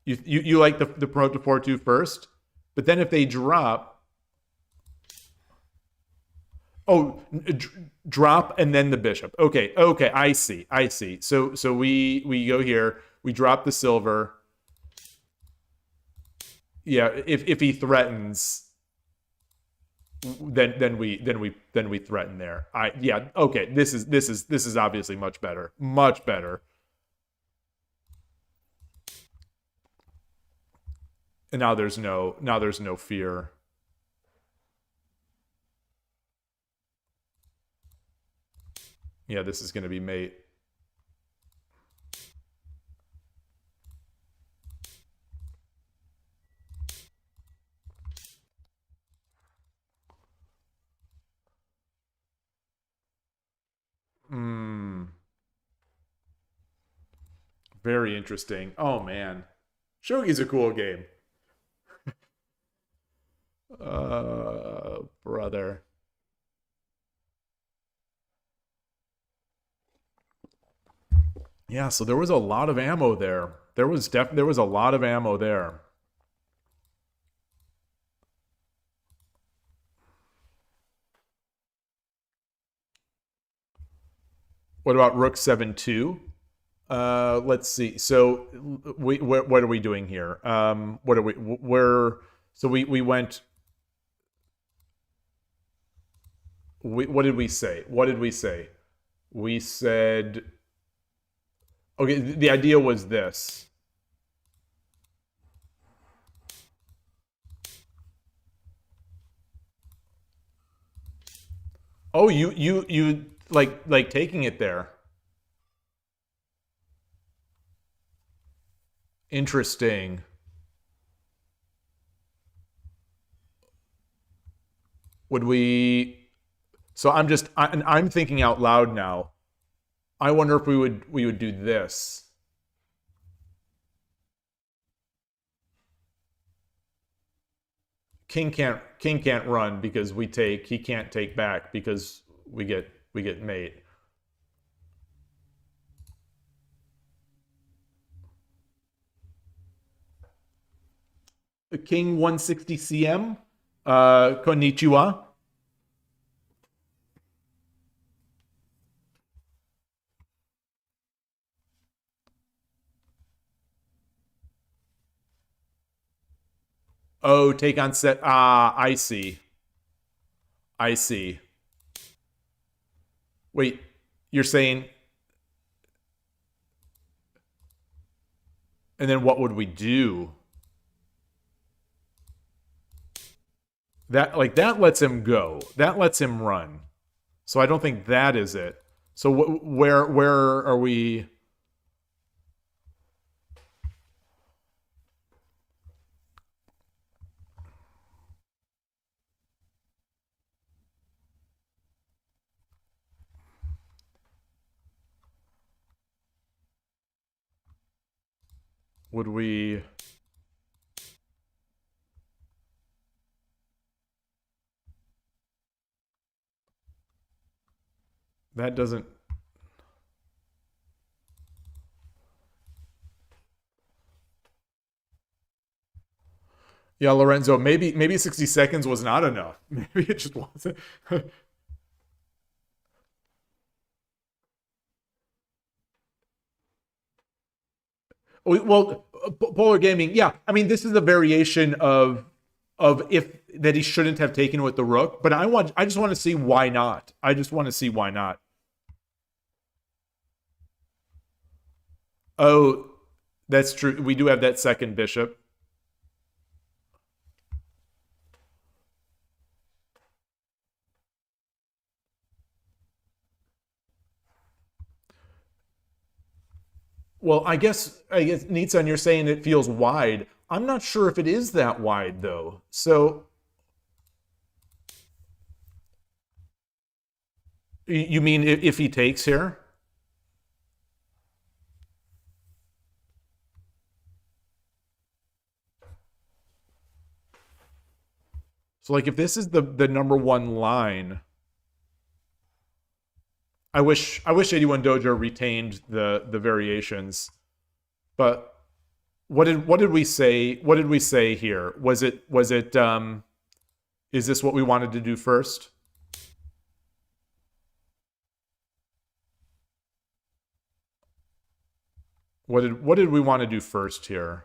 S1: You like the promote to 4-2 first, but then if they drop, oh, drop and then the bishop. Okay, I see. So we go here. We drop the silver. Yeah, if he threatens, then we threaten there. Yeah. Okay. This is obviously much better. Much better. And now there's no fear. Yeah, this is going to be mate. Very interesting. Oh man. Shogi's a cool game. Brother. Yeah, so there was a lot of ammo there. There was a lot of ammo there. What about Rook 7-2? Let's see. So what are we doing here? What are we went. What did we say? We said, okay, the idea was this. Oh, you like taking it there. Interesting. Would we? So I'm thinking out loud now. I wonder if we would do this. King can't run because we take. He can't take back because we get mate. King 160 cm. Konnichiwa. Oh, take on set. Ah, I see. Wait, you're saying. And then what would we do? That lets him go. That lets him run. So I don't think that is it. So where are we? Would we? That doesn't. Yeah, Lorenzo, maybe 60 seconds was not enough. Maybe it just wasn't. Well, Polar Gaming, yeah. I mean, this is a variation of if that he shouldn't have taken with the rook, but I just want to see why not. I just want to see why not. Oh, that's true. We do have that second bishop. Well, I guess Nitsan, you're saying it feels wide. I'm not sure if it is that wide though. So you mean if he takes here? So like if this is the number one line, I wish 81 Dojo retained the variations. But what did we say? What did we say here? Was it is this what we wanted to do first? What did we want to do first here?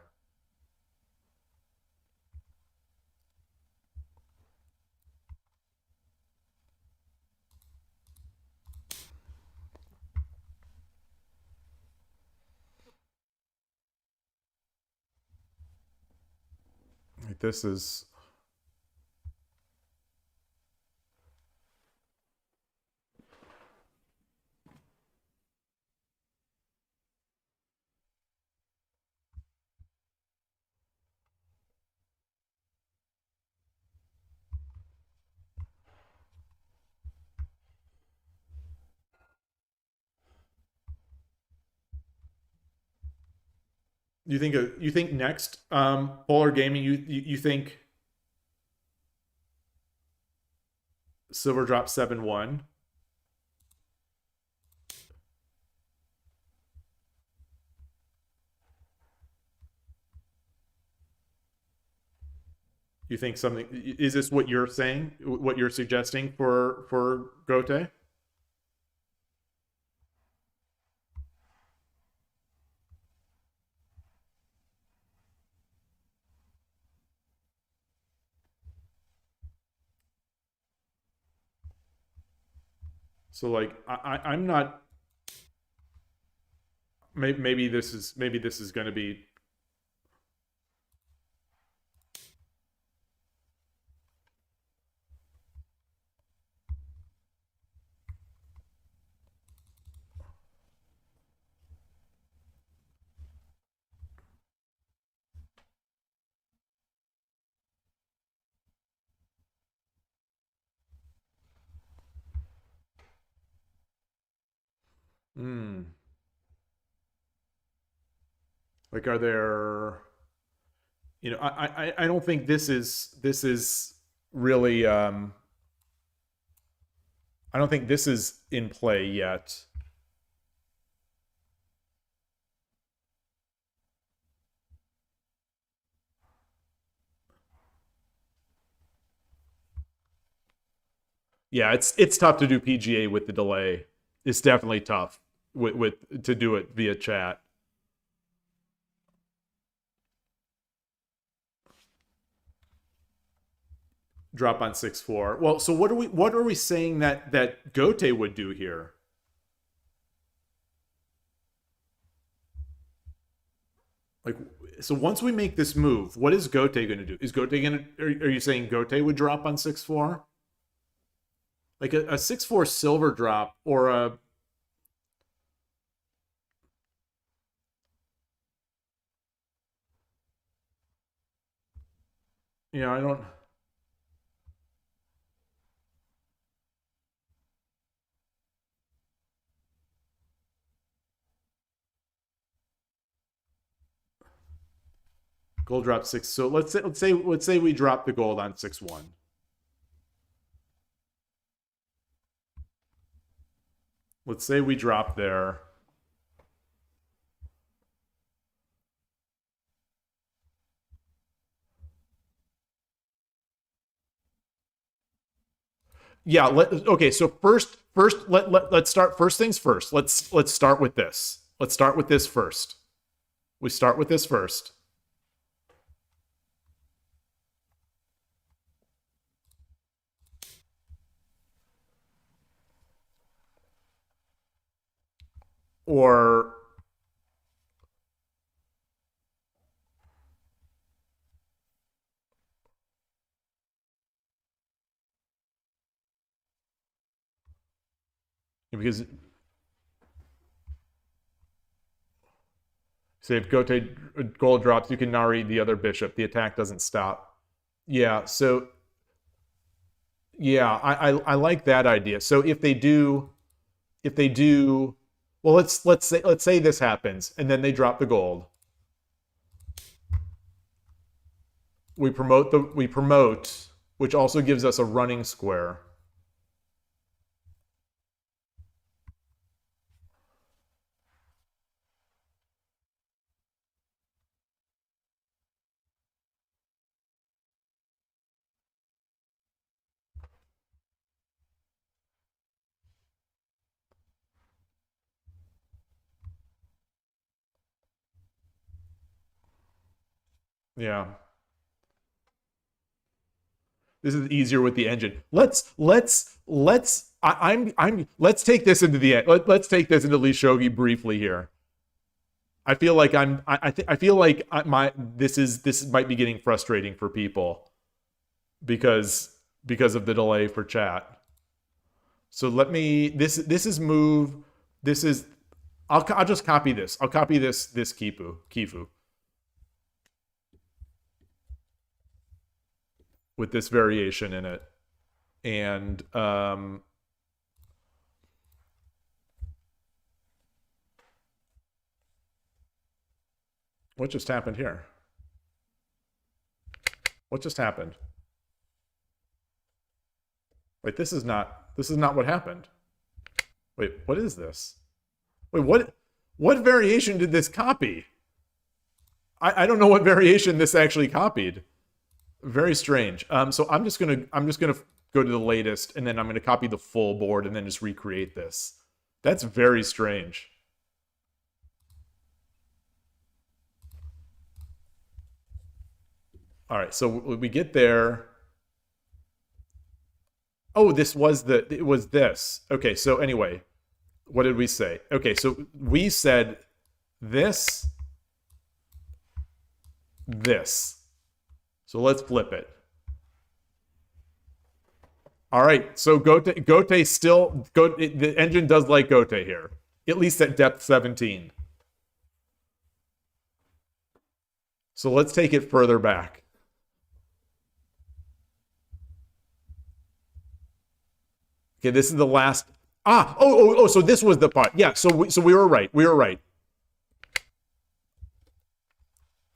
S1: Like this is you think next Polar Gaming you think Silver drops 7-1? You think something is this what you're saying? What you're suggesting for Gote? So like I'm not. Maybe this is going to be. Hmm. Like, are there? You know, I don't think this is really. I don't think this is in play yet. Yeah, it's tough to do PGA with the delay. It's definitely tough with to do it via chat. Drop on 6-4. Well, so what are we saying that Gote would do here? Like, so once we make this move, what is Gote going to do? Is Gote going to? Are you saying Gote would drop on 6-4? Like a 6/4 silver drop or a... I don't... Gold drop 6. So let's say we drop the gold on 6/1. Let's say we drop there. Yeah, okay, so let's start first things first. Let's start with this. Let's start with this first. We start with this first. Or because say if Gote gold drops, you can Nari the other bishop. The attack doesn't stop. Yeah, so yeah, I like that idea. So if they do, well, let's say this happens and then they drop the gold. We promote, which also gives us a running square. Yeah. This is easier with the engine. Let's take this into the end. Let's take this into lishogi briefly here. I feel like I feel like this might be getting frustrating for people because of the delay for chat. So let me this is move. This is I'll just copy this. I'll copy this Kifu. With this variation in it. And what just happened here? What just happened? Wait, this is not what happened. Wait, what is this? Wait, what variation did this copy? I don't know what variation this actually copied. Very strange. So I'm just gonna go to the latest, and then I'm gonna copy the full board, and then just recreate this. That's very strange. All right, so we get there. Oh, it was this. Okay, so anyway, what did we say? Okay, so we said this. So let's flip it. All right, so Gote the engine does like Gote here, at least at depth 17. So let's take it further back. Okay, this is the last. So this was the part. Yeah, so we were right. We were right.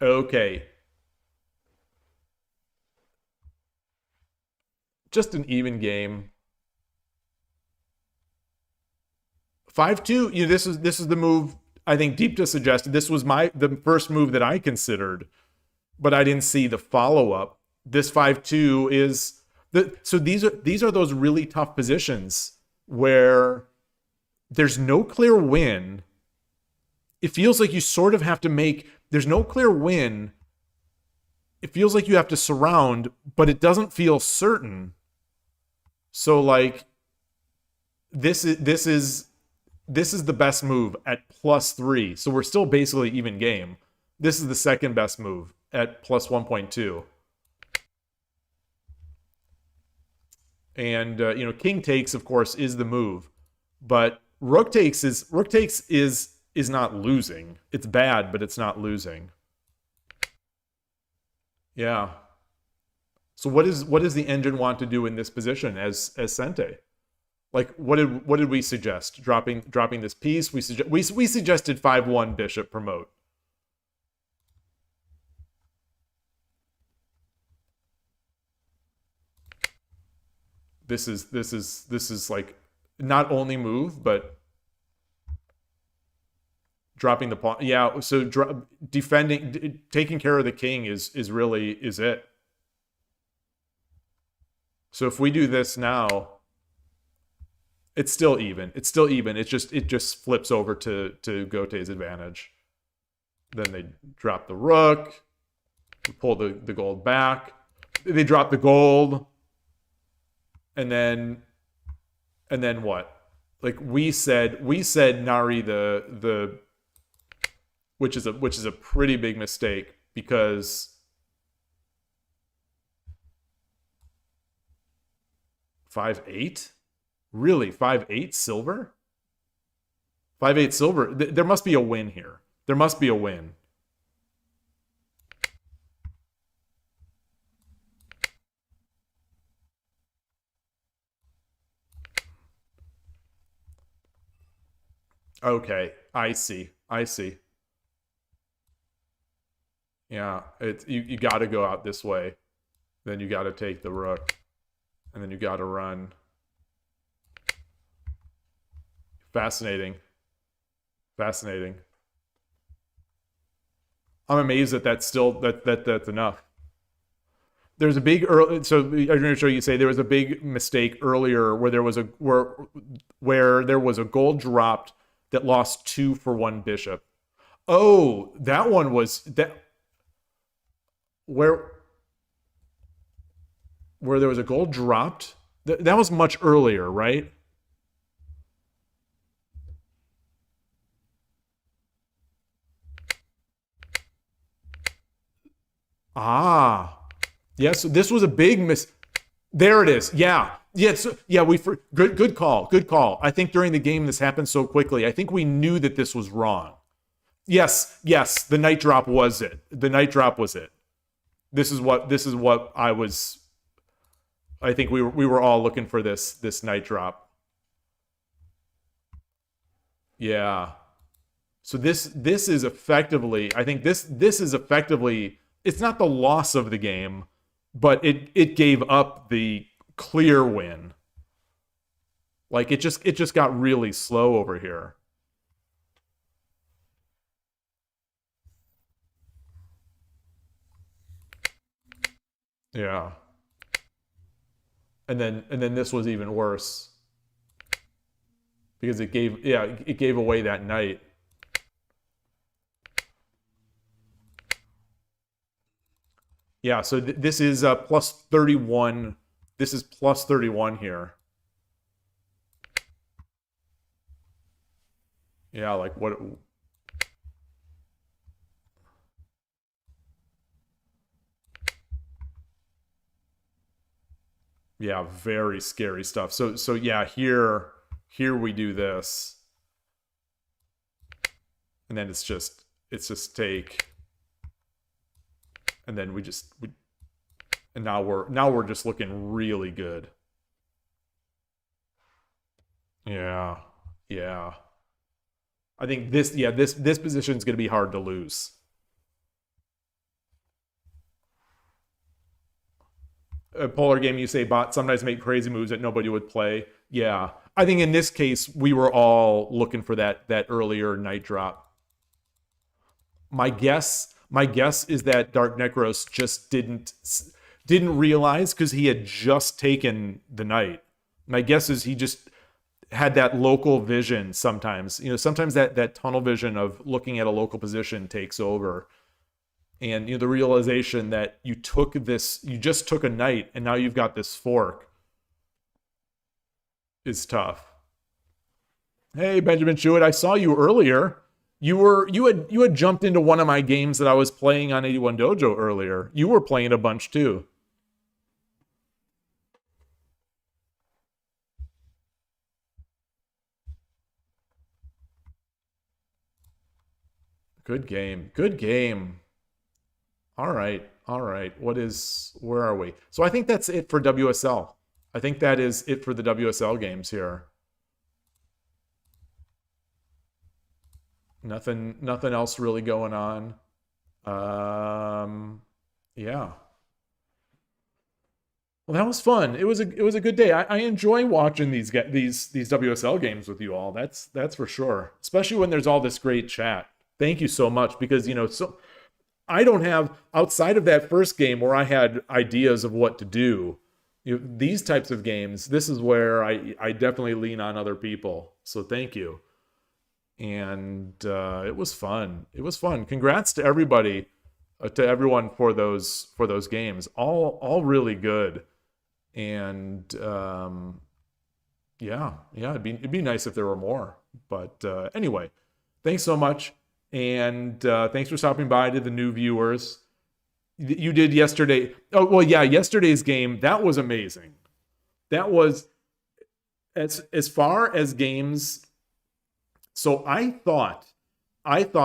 S1: Okay. Just an even game. 5-2. This is the move I think Deepta suggested. This was the first move that I considered, but I didn't see the follow up. This 5-2 is so these are those really tough positions where there's no clear win. It feels like you sort of have to make. There's no clear win. It feels like you have to surround, but it doesn't feel certain. So like this is the best move at +3. So we're still basically even game. This is the second best move at +1.2. And you know, king takes, of course, is the move, but rook takes is not losing. It's bad, but it's not losing. Yeah. So what does the engine want to do in this position as Sente? Like what did we suggest? Dropping this piece. We suggested 5-1 bishop promote. This is like not only move, but dropping the pawn. Yeah, so defending, taking care of the king is it. So if we do this now, it's still even. It's still even. It just flips over to Gotei's advantage. Then they drop the rook, pull the gold back. They drop the gold. And then what? Like we said Nari the which is a pretty big mistake because 5-8? Really? 5-8 silver? 5-8 silver? There must be a win here. There must be a win. Okay, I see. Yeah, you got to go out this way. Then you got to take the rook. And then you got to run. Fascinating. I'm amazed that that's enough. There's a big early. So I'm going to show you. Say there was a big mistake earlier where there was a gold dropped that lost 2 for 1 bishop. Oh, that one was that where there was a gold dropped. That was much earlier, right? Ah, yes. This was a big miss. There it is. Yeah. Yes. Yeah. Good call. I think during the game this happened so quickly. I think we knew that this was wrong. Yes. The night drop was it. This is what I was. I think we were all looking for this night drop. Yeah. So this is effectively. I think this is effectively. It's not the loss of the game, but it gave up the clear win. Like it just got really slow over here. Yeah. And then this was even worse. Because it gave away that knight. Yeah, so this is plus 31. This is plus 31 here. Yeah, like what? Yeah, very scary stuff. So yeah, here we do this. And then it's just take. And then and now we're just looking really good. Yeah. I think this position is going to be hard to lose. A polar game, you say bots sometimes make crazy moves that nobody would play. Yeah. I think in this case, we were all looking for that earlier night drop. My guess is that DarkNekros just didn't realize because he had just taken the knight. My guess is he just had that local vision sometimes. You know, sometimes that tunnel vision of looking at a local position takes over. And the realization that you just took a knight and now you've got this fork is tough. Hey, Benjamin Shuett, I saw you earlier. You had jumped into one of my games that I was playing on 81 Dojo earlier. You were playing a bunch too. Good game. Good game. All right. All right. Where are we? So I think that's it for WSL. I think that is it for the WSL games here. Nothing else really going on. Yeah. Well, that was fun. It was a good day. I enjoy watching these WSL games with you all. That's for sure. Especially when there's all this great chat. Thank you so much, because so I don't have, outside of that first game where I had ideas of what to do, these types of games, this is where I definitely lean on other people. So thank you. And it was fun. It was fun. Congrats to everybody, to everyone for those games. All really good. And yeah, it'd be nice if there were more. But anyway, thanks so much. And thanks for stopping by to the new viewers. You did yesterday. Oh, well, yeah, yesterday's game, that was amazing. That was, as far as games. So I thought like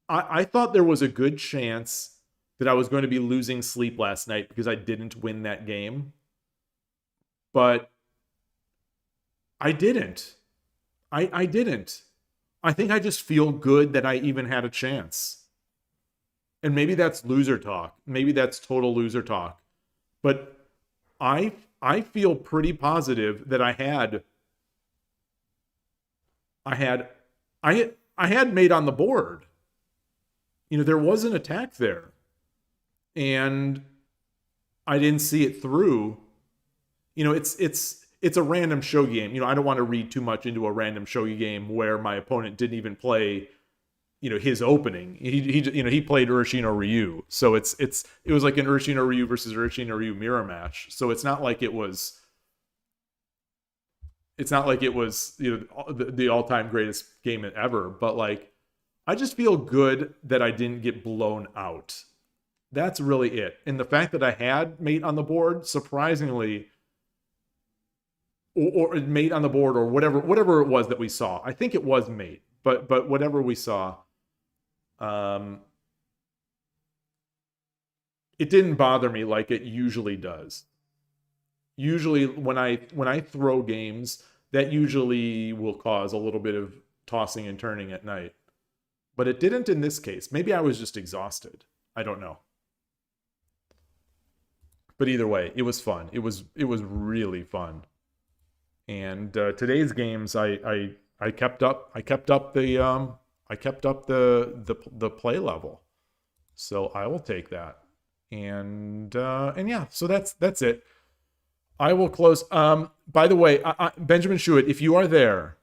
S1: I thought there was a good chance that I was going to be losing sleep last night because I didn't win that game. But I didn't. I didn't. I think I just feel good that I even had a chance. And maybe that's loser talk. Maybe that's total loser talk. But I feel pretty positive that I had mate on the board. There was an attack there. And I didn't see it through. It's a random shogi game. I don't want to read too much into a random shogi game where my opponent didn't even play, his opening. He played Urashino Ryu. So it was like an Urashino Ryu versus Urashino Ryu mirror match. So it's not like it was the all-time greatest game ever, but like I just feel good that I didn't get blown out. That's really it. And the fact that I had mate on the board, surprisingly, or mate on the board, or whatever it was that we saw. I think it was mate, but whatever we saw, it didn't bother me like it usually does. Usually when I throw games, that usually will cause a little bit of tossing and turning at night. But it didn't in this case. Maybe I was just exhausted. I don't know. But either way, it was fun. It was really fun. And today's games, I kept up the play level. So I will take that. And yeah, so that's it. I will close. By the way, Benjamin Shuit, if you are there,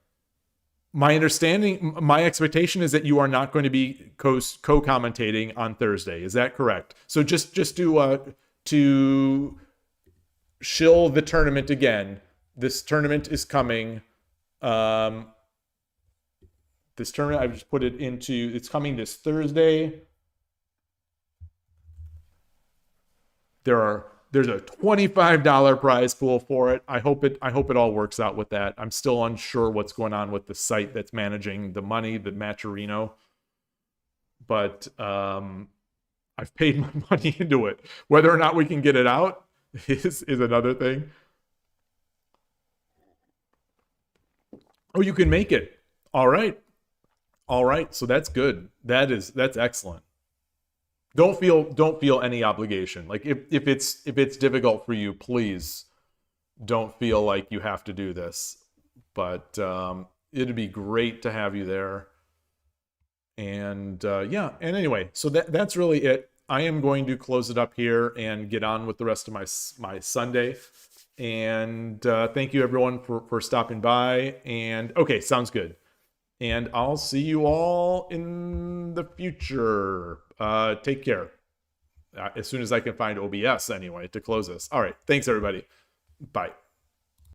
S1: my expectation is that you are not going to be co-commentating on Thursday. Is that correct? So just to shill the tournament again. This tournament is coming. This tournament, I've just put it into. It's coming this Thursday. There's a $25 prize pool for it. I hope it all works out with that. I'm still unsure what's going on with the site that's managing the money, the Matcherino. But I've paid my money into it. Whether or not we can get it out is another thing. Oh, you can make it. All right. So that's good. That's excellent. Don't feel any obligation. Like if it's difficult for you, please don't feel like you have to do this. But it'd be great to have you there. And yeah, and anyway, so that's really it. I am going to close it up here and get on with the rest of my Sunday. And thank you everyone for stopping by. And okay, sounds good. And I'll see you all in the future. Take care. As soon as I can find OBS anyway to close this. All right. Thanks everybody. Bye.